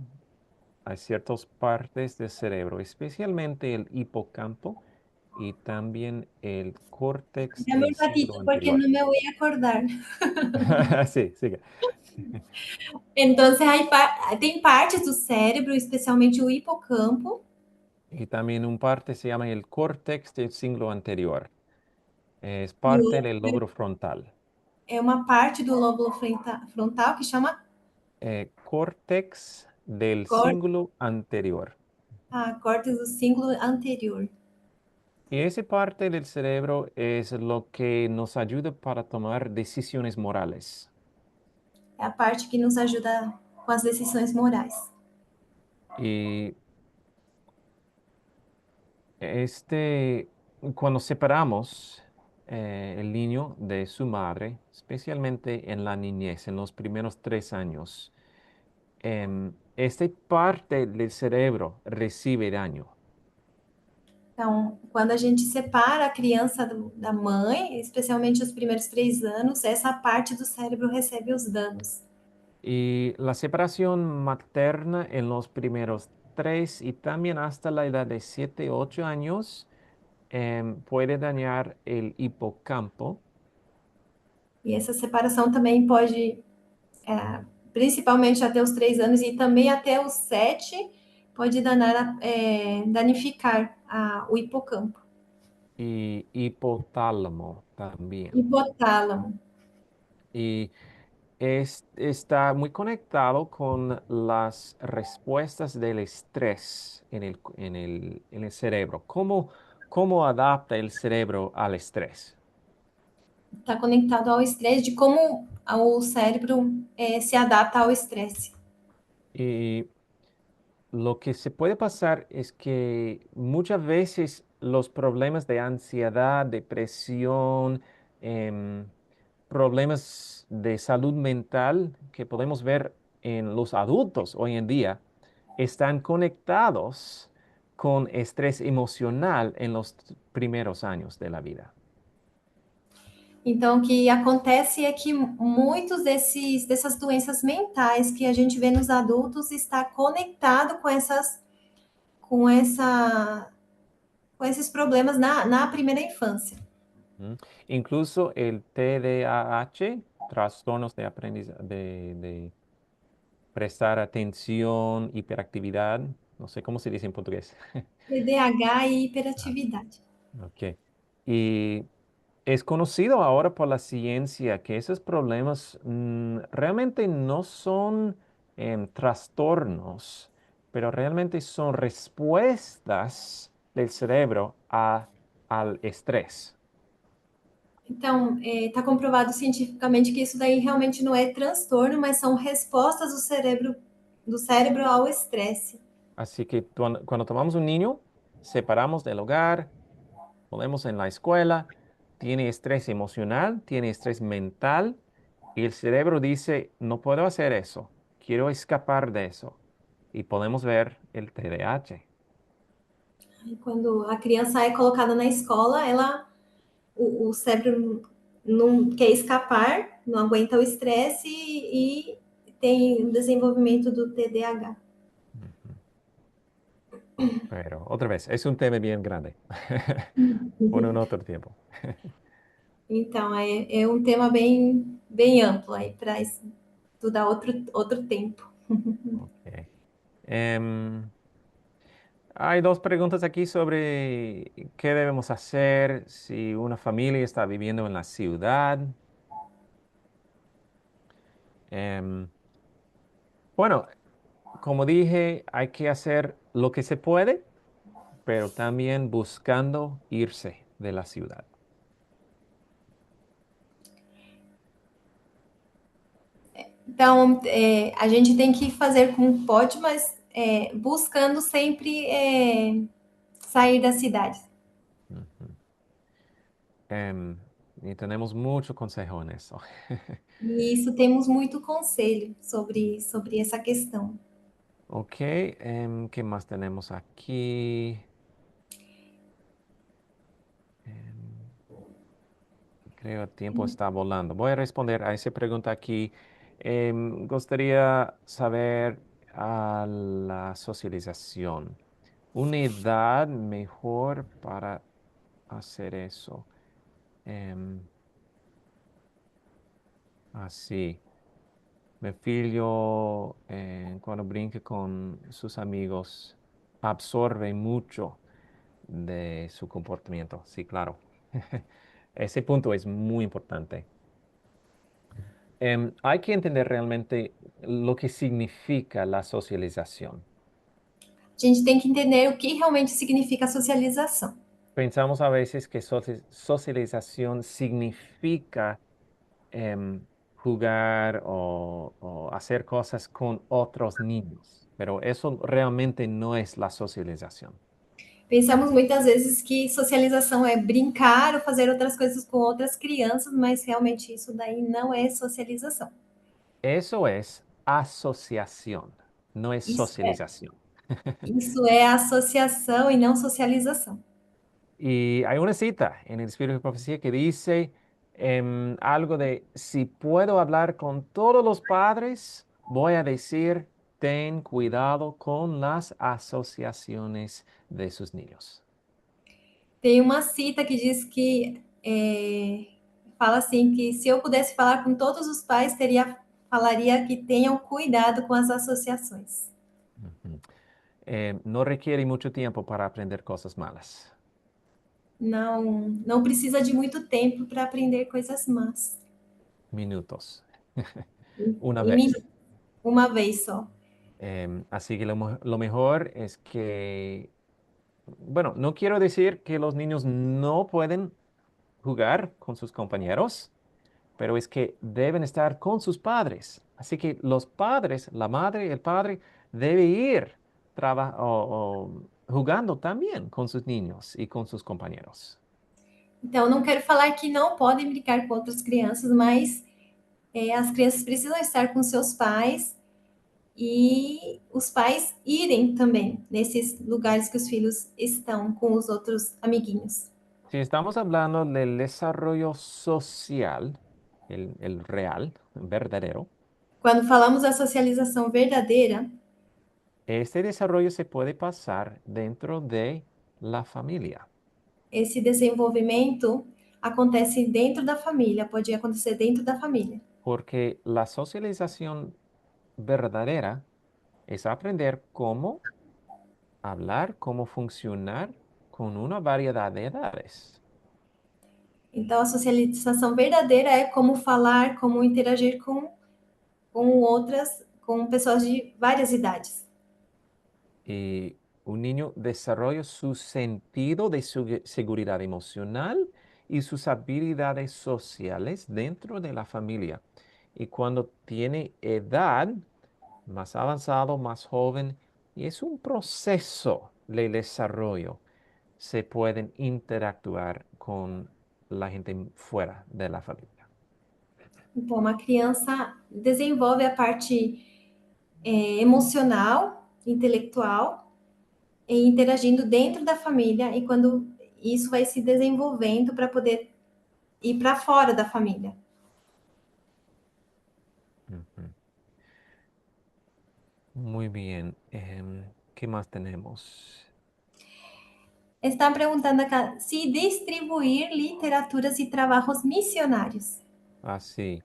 hay ciertas partes del cerebro, especialmente el hipocampo y también el córtex Dame del un cinglo ratito porque no anterior. me voy a acordar. Sí, sigue. Entonces, tem partes do cérebro, especialmente o hipocampo, Y también un parte se llama el córtex del cinglo anterior. Es e parte del outro lóbulo frontal. é uma parte do lóbulo frontal que chama Córtex del cor, cinglo anterior. a córtex do cíngulo anterior. Y esa parte del cerebro es lo que nos ayuda para tomar decisiones morales. É a parte que nos ajuda com as decisões morais. Y cuando separamos el niño de su madre, especialmente en la niñez, en los primeros 3 años, esta parte del cerebro recibe daño. Então, quando a gente separa a criança da mãe, especialmente os primeiros 3 anos, essa parte do cérebro recebe os danos. Y la separación materna en los primeros 3 y también hasta la edad de 7, 8 años puede dañar el hipocampo. E essa separação também pode, principalmente até os 3 anos e também até os 7, pode danificar o hipocampo. Y hipotálamo también. Hipotálamo. Y está muy conectado con las respuestas del estrés en el cerebro. ¿Cómo adapta el cerebro al estrés? Está conectado ao estresse, de como o cérebro se adapta ao estresse. Y lo que se puede pasar es que muchas veces los problemas de ansiedad, depresión, em, problemas de salud mental que podemos ver en los adultos hoy en día están conectados con estrés emocional en los primeros años de la vida. Então, o que acontece é que muitos dessas doenças mentais que a gente vê nos adultos está conectado com essa, com esses problemas na primeira infância. ¿Mm? Incluso el TDAH, trastornos de aprendizaje, de prestar atención, hiperactividad, no sé cómo se dice en portugués. TDAH e Ah, hiperatividade. ok. Y es conocido ahora por la ciencia que esos problemas realmente no son trastornos, pero realmente son respuestas del cerebro al estrés. Então, está comprovado cientificamente que isso daí realmente não é transtorno, mas são respostas do cérebro ao estresse. Así que cuando tomamos un niño, separamos del hogar, ponemos en la escuela, tiene estrés emocional, tiene estrés mental, y el cerebro dice, no puedo hacer eso, quiero escapar de eso. Y podemos ver el TDAH. E quando a criança é colocada na escola, o cérebro não quer escapar, não aguenta o estresse e tem o desenvolvimento do TDAH. Ujú. Pero otra vez, es un tema bien grande. Por un otro tiempo. Então, é um tema bem amplo aí para estudar outro tempo. Ok. Em, Hay dos preguntas aquí sobre qué debemos hacer si una familia está viviendo en la ciudad. Em, bueno, como dije, hay que hacer lo que se puede pero también buscando irse de la ciudad. Então, a gente tem que fazer como pode, mas buscando sempre sair da cidade. Ujú. Y tenemos mucho consejo en eso. E isso temos muito conselho sobre essa questão. Ok, ¿qué más tenemos aquí? Em, Creo el tiempo está volando. Voy a responder a esa pregunta aquí. Gustaría saber a la socialización. Una edad mejor para hacer eso. Em, Así. Mi figlio, cuando brinca con sus amigos, absorbe mucho de su comportamiento. Sí, claro. Ese punto es muy importante. Hay que entender realmente lo que significa la socialización. A gente tem que entender o que realmente significa socialização. Pensamos a veces que socialización significa jugar o hacer cosas con otros niños, pero eso realmente no es la socialización. Pensamos muitas vezes que socialização é brincar ou fazer outras coisas com outras crianças, mas realmente isso daí não é socialização. Eso es asociación, no es Isso é, socialización. isso é associação e não socialização. Y hay una cita en el Espíritu de Profecía que dice algo de, si puedo hablar con todos los padres, voy a decir, ten cuidado con las asociaciones de sus niños. Tem uma cita que diz que fala assim que se eu pudesse falar com todos os pais, falaria que tenham cuidado com as associações. Ujú. No requiere mucho tiempo para aprender cosas malas. Não precisa de muito tempo para aprender coisas más. Minutos. Una Em vez. uma vez só. Así que lo mejor es que, bueno, no quiero decir que los niños no pueden jugar con sus compañeros, pero es que deben estar con sus padres. Así que los padres, la madre, el padre, debe ir jugando también con sus niños y con sus compañeros. Então, não quero falar que não podem brincar com outras crianças, mas as crianças precisam estar com seus pais e os pais irem também nesses lugares que os filhos estão com os outros amiguinhos. Si estamos hablando del desarrollo social, el real, verdadero, Quando falamos da socialização verdadeira, este desarrollo se puede pasar dentro de la familia. esse desenvolvimento acontece dentro da família, pode acontecer dentro da família. Porque la socialización verdadera es aprender cómo hablar, cómo funcionar con una variedad de edades. Então, a socialização verdadeira é como falar, como interagir com pessoas de várias idades. Y un niño desarrolla su sentido de seguridad emocional y sus habilidades sociales dentro de la familia. Y cuando tiene edad más avanzado, más joven, y es un proceso de desarrollo, se pueden interactuar con la gente fuera de la familia. Então, uma criança desenvolve a parte emocional, intelectual, e interagindo dentro da família, e quando isso vai se desenvolvendo para poder ir para fora da família. Ujú. Muy bien. ¿Qué más tenemos? Está perguntando acá se distribuir literaturas e trabalhos missionários. Así.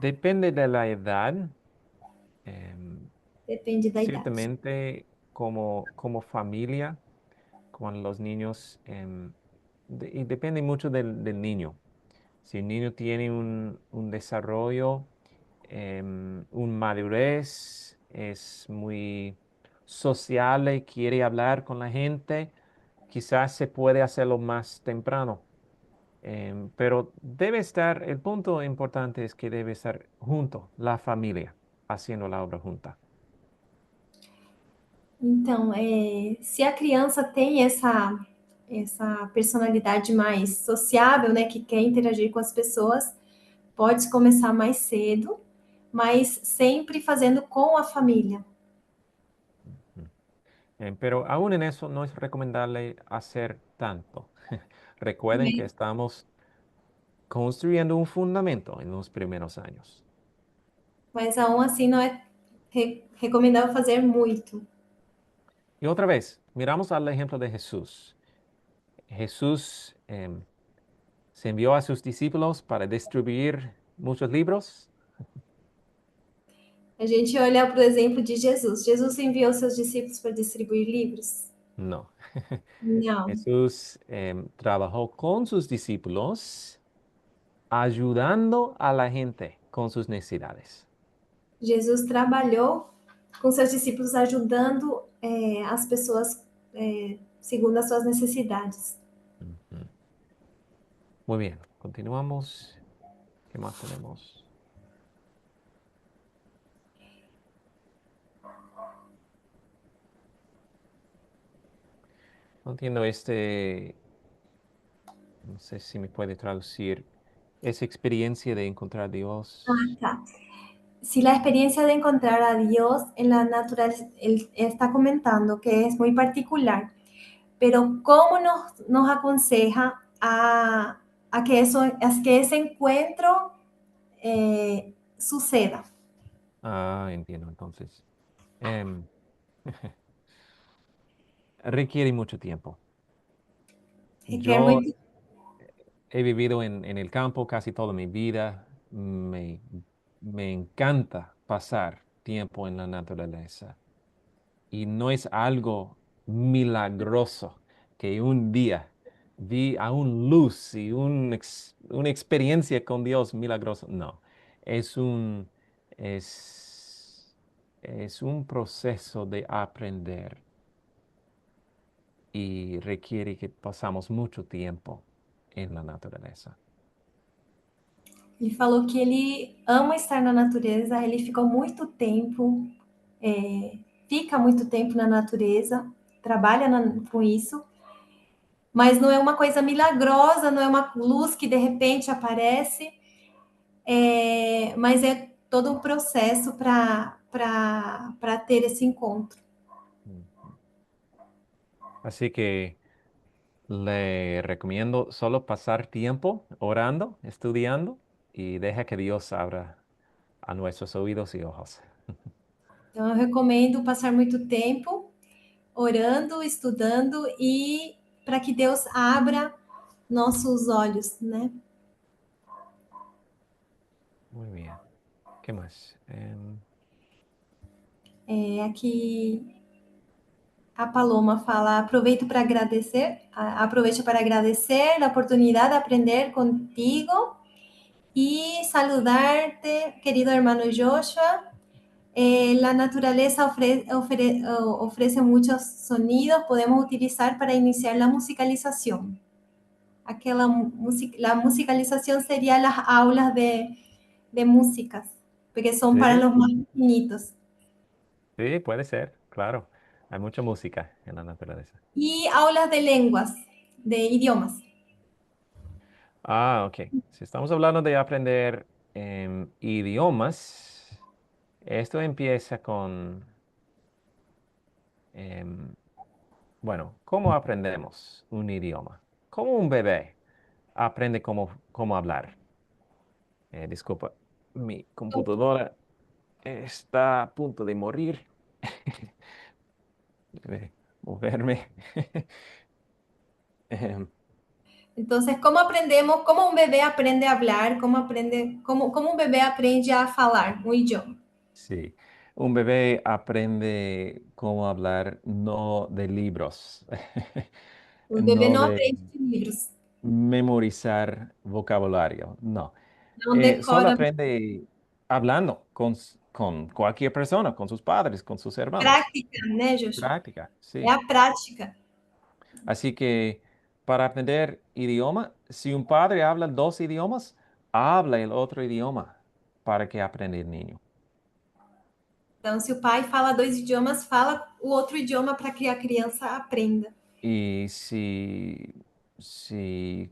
Depende de la edad. em, Depende da idade. Ciertamente, como familia, con los niños, y depende mucho del niño. Si el niño tiene un desarrollo, un madurez es muy sociable, quiere hablar con la gente, quizás se puede hacerlo más temprano. Pero debe estar, el punto importante es que debe estar junto, la familia, haciendo la obra junta. Então, se a criança tem essa personalidade mais sociável, né, que quer interagir com as pessoas, pode começar mais cedo, mas sempre fazendo com a família. Mm. Pero aún en eso no es recomendable hacer tanto. Recuerden que estamos construyendo un fundamento en los primeros años. Mas aún assim não é recomendável fazer muito. Y otra vez, miramos al ejemplo de Jesús. Jesús se envió a sus discípulos para distribuir muchos libros. A gente olha para o exemplo de Jesus. Jesus enviou seus discípulos para distribuir livros? No. Não. Jesús trabajó con sus discípulos ayudando a la gente con sus necesidades. Jesus trabalhou com seus discípulos ajudando as pessoas segundo as suas necessidades. Ujú. Muy bien, continuamos. ¿Qué más tenemos? No entiendo no sé si me puede traducir, esa experiencia de encontrar a Dios. Tá. Si la experiencia de encontrar a Dios en la naturaleza, él está comentando que es muy particular, pero ¿cómo nos aconseja a que, a que ese encuentro suceda? Ah, entiendo, entonces. Em, requiere mucho tiempo. Requer Yo muito. he vivido en el campo casi toda mi vida. Me encanta pasar tiempo en la naturaleza. Y no es algo milagroso que un día vi a un luz y una experiencia con Dios milagroso. No, es es, es un proceso de aprender y requiere que pasamos mucho tiempo en la naturaleza. Ele falou que ele ama estar na natureza, ele fica muito tempo na natureza, trabalha com isso, mas não é uma coisa milagrosa, não é uma luz que de repente aparece, mas é todo um processo para ter esse encontro. Ujú. Así que le recomiendo solo pasar tiempo orando, estudiando y deja que Dios abra a nuestros oídos y ojos. Então, eu recomendo passar muito tempo orando, estudando e para que Deus abra nossos olhos, né? Muy bien. ¿Qué más? Aqui a Paloma fala: aprovecho para agradecer a oportunidade de aprender contigo y saludarte, querido hermano Joshua. La naturaleza ofrece muchos sonidos, podemos utilizar para iniciar la musicalización. La musicalización sería las aulas de músicas, porque son para Sí, los más pequeñitos. sí, puede ser, claro. Hay mucha música en la naturaleza. Y aulas de lenguas, de idiomas. Ah, ok. Si estamos hablando de aprender idiomas, esto empieza con, em, bueno, ¿cómo aprendemos un idioma? ¿Cómo un bebé aprende cómo hablar? Disculpa, mi computadora está a punto de morir. Debe moverme. Em, Entonces, ¿cómo aprendemos? ¿Cómo un bebé aprende a hablar? ¿Cómo un bebé aprende a hablar un idioma? sí, un bebé aprende cómo hablar no de libros, Un bebé no no de aprende de libros, memorizar vocabulario, no. no Solo decora. aprende hablando con cualquier persona, con sus padres, con sus hermanos. Prática, né, Joshua? Práctica, É sí. a prática. Así que para aprender idioma, si un padre habla dos idiomas, habla el otro idioma para que aprenda el niño. Então, se o pai fala dois idiomas, fala o outro idioma para que a criança aprenda. Y si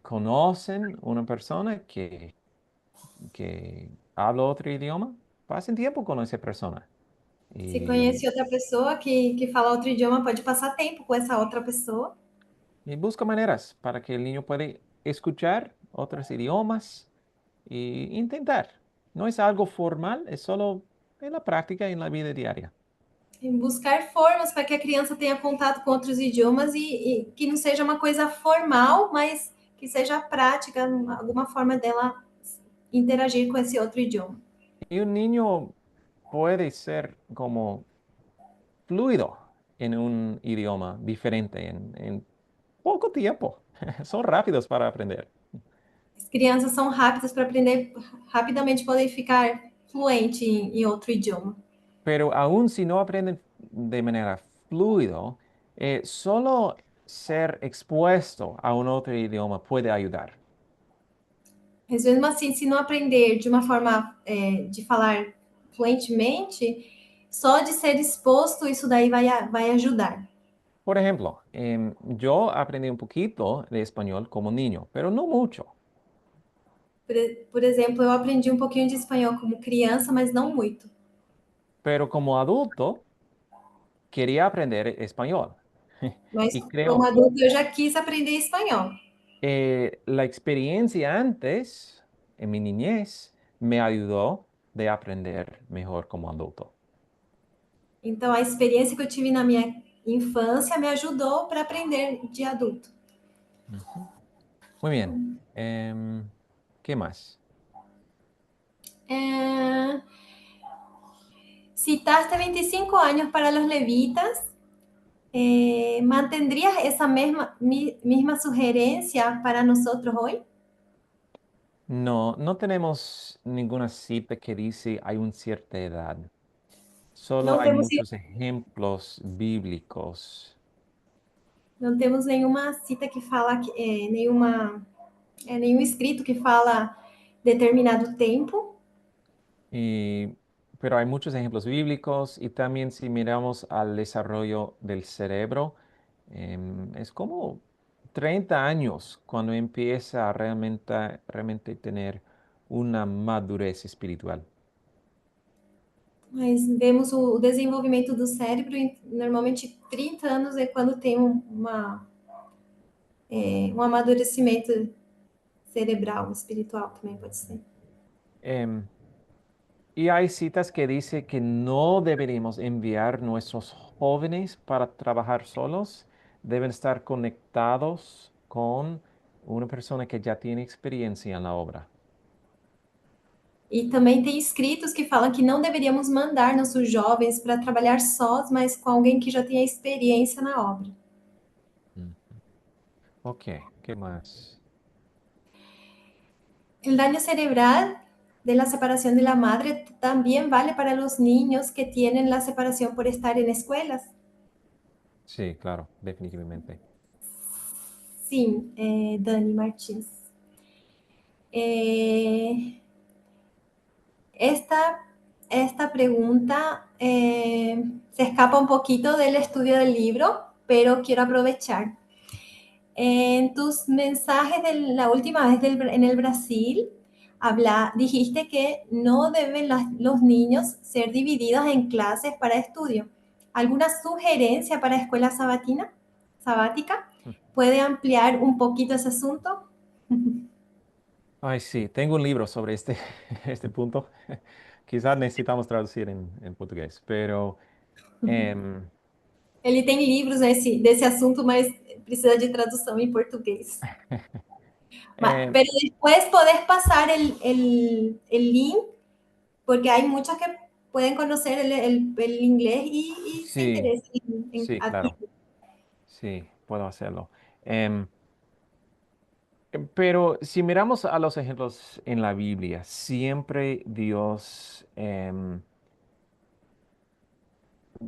conocen una persona que habla otro idioma, pasen tiempo con esa persona. Se Y, conhece outra pessoa que fala outro idioma, pode passar tempo com essa outra pessoa. y busca maneras para que el niño pueda escuchar otros idiomas e intentar. No es algo formal, es solo en la práctica y en la vida diaria. Em buscar formas para que a criança tenha contato com outros idiomas e que não seja uma coisa formal, mas que seja prática, alguma forma dela interagir com esse outro idioma. Y un niño puede ser como fluido en un idioma diferente en poco tiempo. Son rápidos para aprender. As crianças são rápidas para aprender, rapidamente podem ficar fluente em outro idioma. Pero aún si no aprenden de manera fluido, solo ser expuesto a un otro idioma puede ayudar. Mas mesmo assim, se não aprender de uma forma de falar fluentemente, só de ser exposto, isso daí vai ajudar. Por ejemplo, yo aprendí un poquito de español como niño, pero no mucho. Por exemplo, eu aprendi um pouquinho de espanhol como criança, mas não muito. Pero como adulto quería aprender español. Mas Y como creo, adulto eu já quis aprender espanhol. la experiencia antes, en mi niñez, me ayudó de aprender mejor como adulto. Então a experiência que eu tive na minha infância me ajudou para aprender de adulto. Ujú. Muy bien. ¿Qué más? É... Citaste 25 años para los levitas. ¿Mantendrías esa misma sugerencia para nosotros hoy? No, no tenemos ninguna cita que dice hay una cierta edad. Solo Não hay temos, muchos ejemplos bíblicos. não temos nenhuma cita que fala, nenhum escrito que fala determinado tempo. Y, pero hay muchos ejemplos bíblicos y también si miramos al desarrollo del cerebro, es como 30 años cuando empieza a realmente tener una madurez espiritual. Mas vemos o desenvolvimento do cérebro, normalmente 30 anos é quando tem um amadurecimento cerebral, espiritual também pode ser. Em, y hay citas que dice que no deberíamos enviar nuestros jóvenes para trabajar solos, deben estar conectados con una persona que ya tiene experiencia en la obra. E também tem escritos que falam que não deveríamos mandar nossos jovens para trabalhar sós, mas com alguém que já tenha experiência na obra. Mm. Ok, ¿qué más? El daño cerebral de la separación de la madre también vale para los niños que tienen la separación por estar en escuelas. Sí, claro, definitivamente. Sim, Dani Martins. Eh, esta, esta pregunta se escapa un poquito del estudio del libro, pero quiero aprovechar. En tus mensajes de la última vez en el Brasil, dijiste que no deben los niños ser divididos en clases para estudio. ¿Alguna sugerencia para escuela sabática? ¿Puede ampliar un poquito ese asunto? Ay, sí, tengo un libro sobre este punto. Quizás necesitamos traducir en portugués, pero em, Ele tem livros desse assunto, mas precisa de tradução em português. em, Pero después podés pasar el link, porque hay muchos que pueden conocer el inglés y se sí, interesan en sí, claro, adquirir. sí, puedo hacerlo. Pero si miramos a los ejemplos en la Biblia, siempre Dios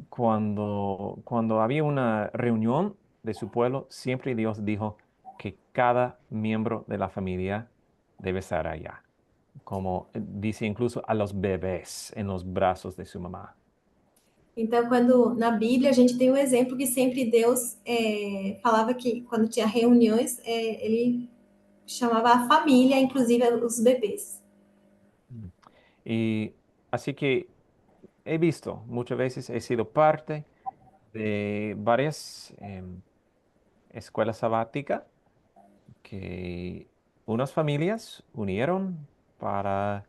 cuando había una reunión de su pueblo, siempre Dios dijo que cada miembro de la familia debe estar allá, como dice incluso a los bebés en los brazos de su mamá. Então, quando na Bíblia a gente tem um exemplo que sempre Deus falava que quando tinha reuniões, ele chamava a família, inclusive os bebês. Mm. Y así que he visto, muchas veces he sido parte de varias escuelas sabáticas que unas familias unieron para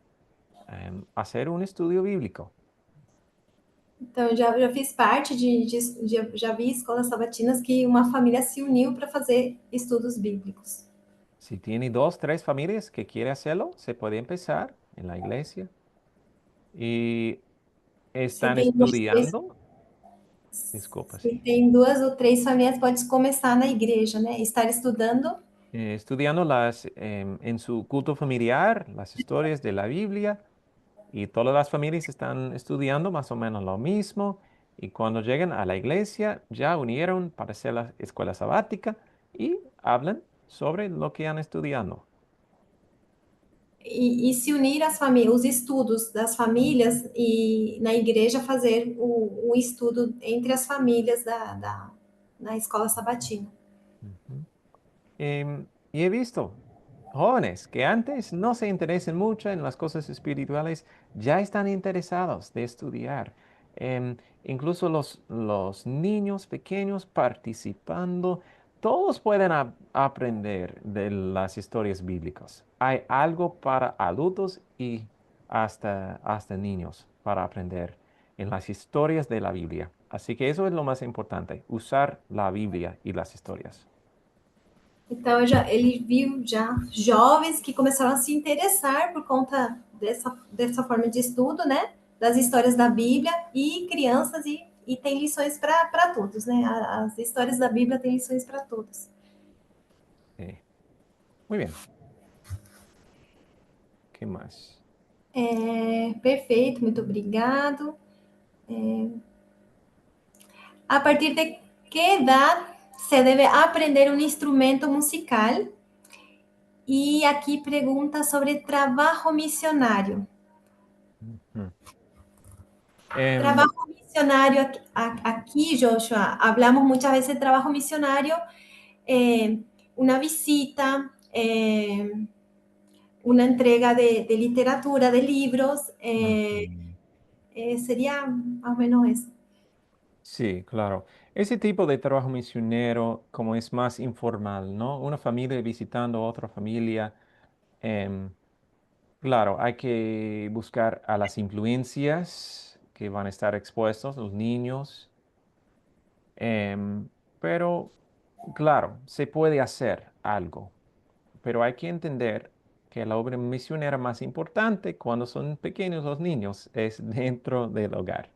hacer un estudio bíblico. Então, eu já fiz parte já vi escolas sabatinas que uma família se uniu para fazer estudos bíblicos. Si tiene dos, tres familias que quiere hacerlo, se puede empezar en la iglesia y Se están tem duas, três, estudiando. Disculpa, se sí. tem duas ou três famílias, pode começar na igreja, né? Estar estudando. Estudiando en su culto familiar, las historias de la Biblia y todas las familias están estudiando más o menos lo mismo y cuando llegan a la iglesia ya unieron para hacer la escuela sabática y hablan sobre lo que han estudiado. E se unir as famílias, os estudos das famílias e na igreja fazer o estudo entre as famílias na escola sabatina. Ujú. Y he visto jóvenes que antes no se interesan mucho en las cosas espirituales, ya están interesados de estudiar. Incluso los niños pequeños participando, todos pueden aprender de las historias bíblicas. Hay algo para adultos y hasta niños para aprender en las historias de la Biblia. Así que eso es lo más importante, usar la Biblia y las historias. Então, ele viu já jovens que começaram a se interessar por conta dessa forma de estudo, né? Das histórias da Bíblia e crianças e tem lições para todos, né? As histórias da Bíblia têm lições para todos. Sí. Muy bien. ¿Qué más? Perfeito, muito obrigado. A partir de que edad se debe aprender un instrumento musical? Y aquí pregunta sobre trabajo misionario. Ujú. Em, Trabajo misionario, aquí, Joshua, hablamos muchas veces de trabajo misionario, una visita, una entrega de literatura, de libros, ujú. sería más o menos eso. Sí, claro. Ese tipo de trabajo misionero, como es más informal, ¿no? Una familia visitando a otra familia. em, claro, hay que buscar a las influencias que van a estar expuestos, los niños. Pero, claro, se puede hacer algo. Pero hay que entender que la obra misionera más importante cuando son pequeños los niños es dentro del hogar.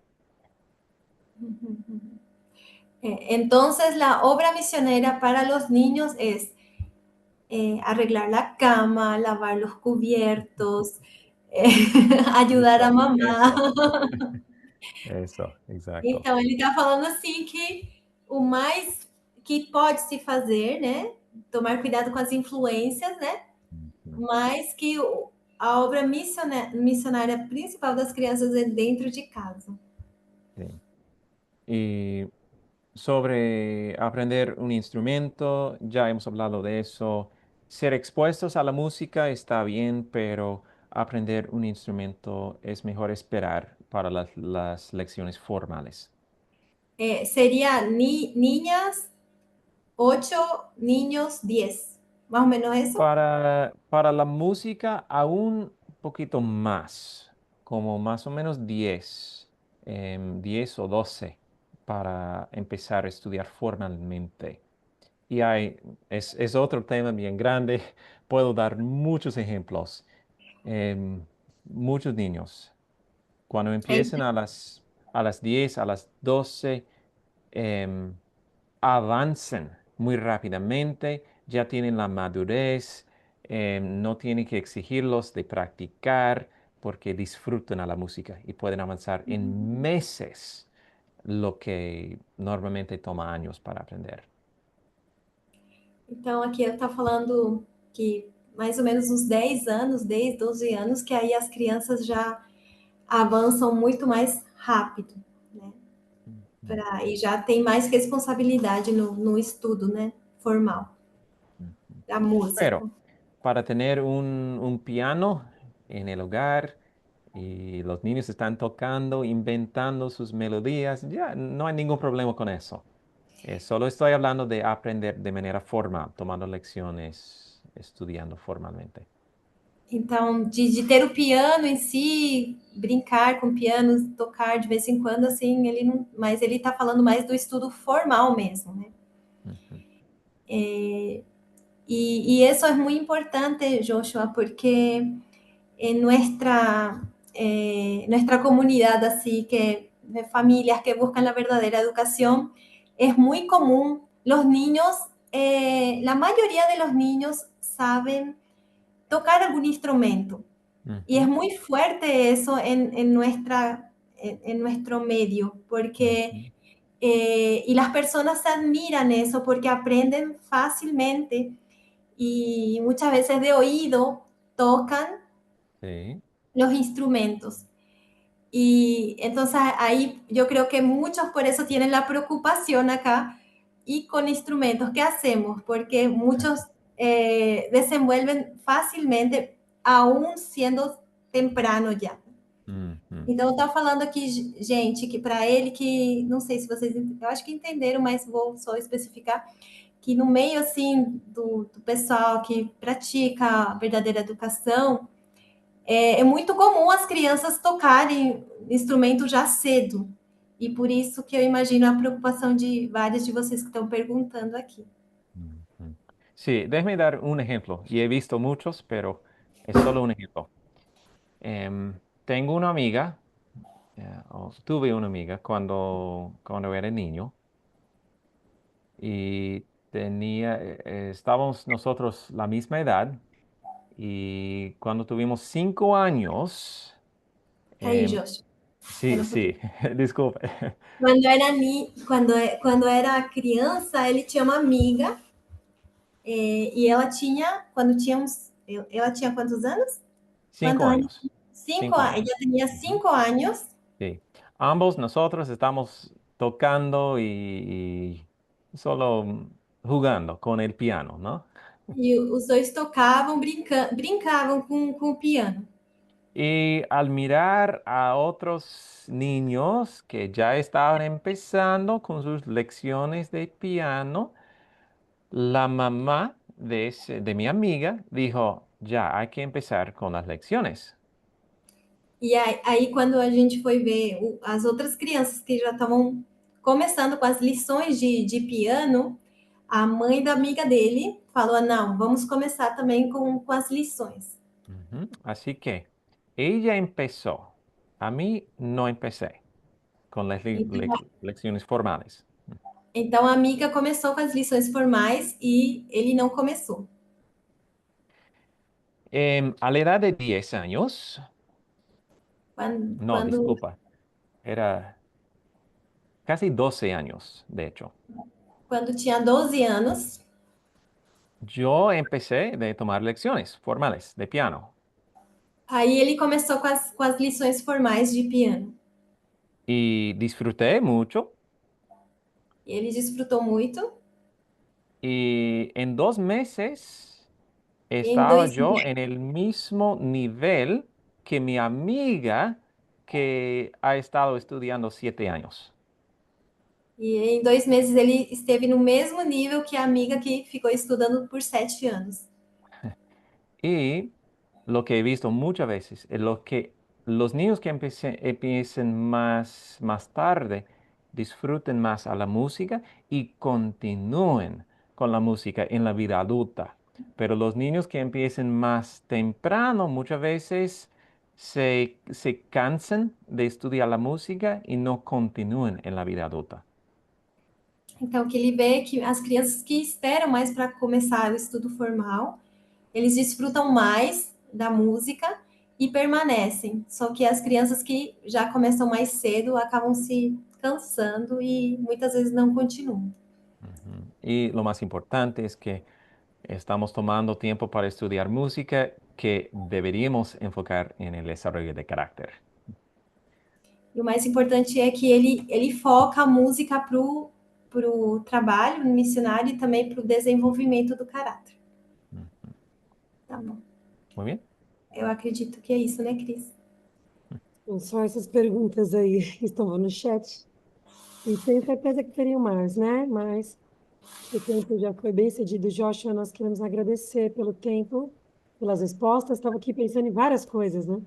Entonces, la obra misionera para los niños es arreglar la cama, lavar los cubiertos, eh, ayudar a Eso, mamá. eso, eso, exacto. Então, ele está falando assim que o mais que pode se fazer, né? Tomar cuidado com as influências, né? Ujú. Mas que a obra missionária principal das crianças é dentro de casa. Sí. Y sobre aprender un instrumento, ya hemos hablado de eso. Ser expuestos a la música está bien, pero aprender un instrumento es mejor esperar para las lecciones formales. Seria niñas 8, niños 10. Más o menos eso. Para la música, aún un poquito más, como más o menos 10 o 12 para empezar a estudiar formalmente. Y es otro tema bien grande. Puedo dar muchos ejemplos. Muchos niños, cuando É, empiecen a las 10 a las 12 em, avancen muy rápidamente, ya tienen la madurez, no tienen que exigirlos de practicar porque disfrutan a la música y pueden avanzar en meses lo que normalmente toma años para aprender. Então, aqui ele está falando que mais ou menos uns 10 anos, 10, 12 anos, que aí as crianças já avançam muito mais rápido, né? E já tem mais responsabilidade no estudo, né? Formal, da música. Pero para tener un piano en el hogar y los niños están tocando, inventando sus melodías, ya no hay ningún problema con eso. Solo estoy hablando de aprender de manera formal, tomando lecciones, estudiando formalmente. Então, de ter o piano em si, brincar com o piano, tocar de vez em quando, assim, ele não. Mas ele está falando mais do estudo formal mesmo, né? Ujú. Y eso es muy importante, Joshua, porque en nuestra comunidad, así que de familias que buscan la verdadera educación, es muy común. Los niños, la mayoría de los niños saben tocar algún instrumento. Y es Ujú. muy fuerte eso en nuestro medio, porque Ujú. y las personas admiran eso porque aprenden fácilmente y muchas veces de oído tocan Sí. los instrumentos. Y entonces ahí yo creo que muchos por eso tienen la preocupación acá y con instrumentos. ¿Qué hacemos? Porque muchos desenvuelven fácilmente, aún siendo temprano já. Ujú. Então, eu estava falando aqui, gente, que para ele, que não sei se vocês, eu acho que entenderam, mas vou só especificar, que no meio, assim, do pessoal que pratica a verdadeira educação, é muito comum as crianças tocarem instrumento já cedo. E por isso que eu imagino a preocupação de vários de vocês que estão perguntando aqui. Ujú. Sí, déjeme dar un ejemplo. Y he visto muchos, pero es solo un ejemplo. Tengo una amiga, o tuve una amiga cuando era niño y estábamos nosotros la misma edad y cuando tuvimos 5 años, Aí, em, Josh, espera sí, um pouquinho. sí, disculpe. Quando era criança, ele tinha uma amiga e ela tinha, quando tinha uns, ela tinha quantos anos? Cinco ¿Cuántos años? años, 5 años. 5 años. Ella tenía Ujú. 5 años Sí. Ambos nosotros estamos tocando y solo jugando con el piano, ¿no? e os dois tocavam, brincavam com o piano. Y al mirar a otros niños que ya estaban empezando con sus lecciones de piano, la mamá de mi amiga dijo, ya hay que empezar con las lecciones. E aí quando a gente foi ver as outras crianças que já estavam começando com as lições de piano, a mãe da amiga dele falou: não, vamos começar também com as lições. Ujú. Así que ella empezó. A mí no empecé con las Então, lecciones formales. então a amiga começou com as lições formais e ele não começou. A la edad de 10 años, no, Quando disculpa, era casi 12 años, de hecho. quando tinha 12 anos, Yo empecé de tomar lecciones formales de piano aí ele começou com as lições formais de piano. y disfruté mucho E ele desfrutou muito. y en 2 meses E em estaba dois, yo en el mismo nivel que mi amiga que ha estado estudiando 7 años. e em 2 meses ele esteve no mesmo nível que a amiga que ficou estudando por 7 anos. Y lo que he visto muchas veces es lo que los niños que empiecen más tarde disfruten más a la música y continúen con la música en la vida adulta. Pero los niños que empiecen más temprano muchas veces se cansan de estudiar la música y no continúen en la vida adulta. Então, que ele vê que as crianças que esperam mais para começar o estudo formal, eles desfrutam mais da música e permanecem. Só que as crianças que já começam mais cedo acabam se cansando e muitas vezes não continuam. Ujú. Y lo más importante es que estamos tomando tiempo para estudiar música que deberíamos enfocar en el desarrollo de carácter. E o mais importante é que ele foca a música para o trabalho missionário e também para o desenvolvimento do caráter. Ujú. Tá bom. Muy bien. Eu acredito que é isso, né, Cris? Então, só essas perguntas aí que estão no chat. E tenho certeza que teriam mais, né? Mas o tempo já foi bem cedido. Joshua, nós queremos agradecer pelo tempo, pelas respostas. Estava aqui pensando em várias coisas, né?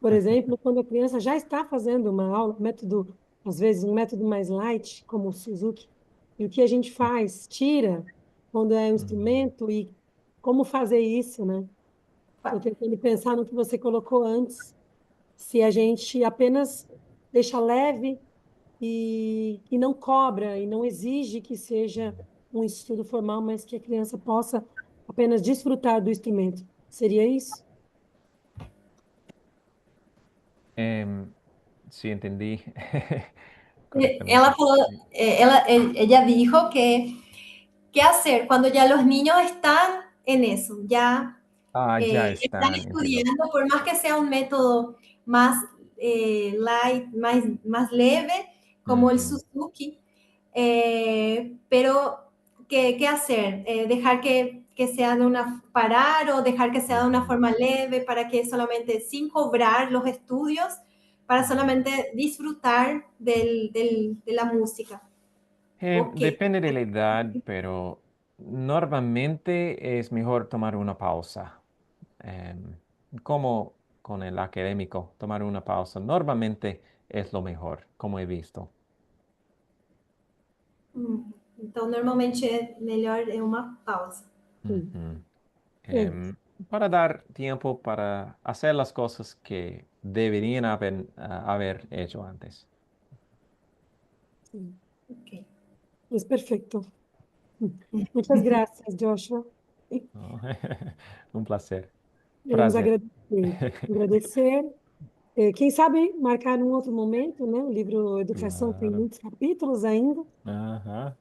Por exemplo, quando a criança já está fazendo uma aula, método, às vezes um método mais light, como o Suzuki, e o que a gente faz? Tira quando é um Ujú. instrumento e como fazer isso, né? Estou tentando pensar no que você colocou antes. Se a gente apenas deixa leve e não cobra e não exige que seja um estudo formal, mas que a criança possa apenas desfrutar do instrumento. Seria isso? Sí, entendí Ela correctamente. falou, ella dijo que qué hacer cuando ya los niños están en eso, ya Ah, ya están están, entiendo. estudiando, por más que sea un método más light, más leve, como el Ujú. Suzuki, pero ¿qué hacer? Dejar que sea de una, parar o dejar que sea de una Ujú. forma leve para que solamente sin cobrar los estudios, para Ujú. solamente disfrutar de la música. Ok. Depende de la edad, pero normalmente es mejor tomar una pausa. Em, Como con el académico, tomar una pausa normalmente es lo mejor, como he visto. Então, normalmente é melhor uma pausa. Sim. Ujú. É, Para dar tiempo para hacer las cosas que deberían haber hecho antes. sim. Ok. Mas perfeito. Muitas graças, Joshua. ¿No? Un placer. Queremos Prazer. agradecer. Quem sabe marcar um outro momento, né? O livro Educação tem Claro. muitos capítulos ainda, Ajá.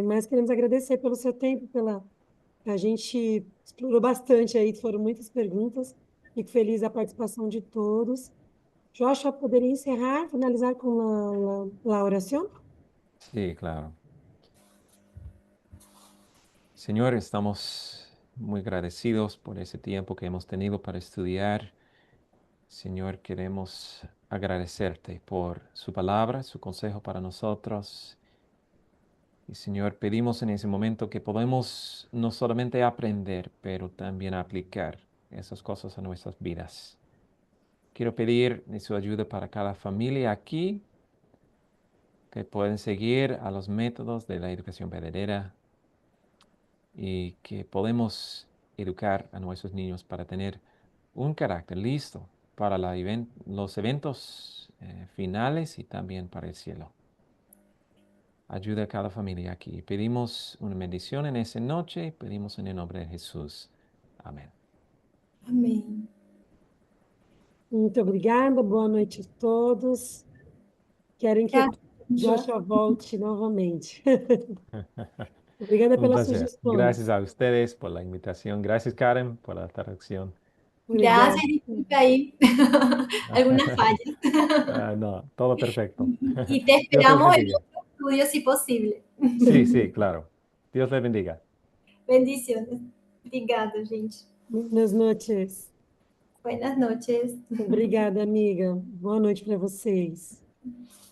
mas queremos agradecer pelo seu tempo, a gente explorou bastante aí, foram muitas perguntas. Fico feliz da participação de todos. Joshua, poderia encerrar, finalizar com a oração? Sí, claro. Señor, estamos muy agradecidos por ese tiempo que hemos tenido para estudiar. Señor, queremos agradecerte por su palabra, su consejo para nosotros. Y Señor, pedimos en ese momento que podamos no solamente aprender, pero también aplicar esas cosas a nuestras vidas. Quiero pedir su ayuda para cada familia aquí, que pueden seguir a los métodos de la educación verdadera y que podemos educar a nuestros niños para tener un carácter listo para los eventos finales y también para el cielo. Ayuda a cada familia aquí. Pedimos una bendición en esa noche. Pedimos en el nombre de Jesús. Amén. Amém. Muito obrigada, boa noite a todos. Querem Que que a o Joshua volte novamente. Obrigada Un pelas placer. Gracias sugestões. a ustedes por la invitación. Gracias, Karen, por la traducción. Obrigada. graças, disculpa aí algunas fallas. No, todo perfecto. Y te Dios les esperamos en bendiga. otro estudio si posible. Sí, sí, claro. Dios les bendiga. Bendiciones. Obrigada, gente. Buenas noites. Buenas noches. Obrigada, amiga. Boa noite para vocês.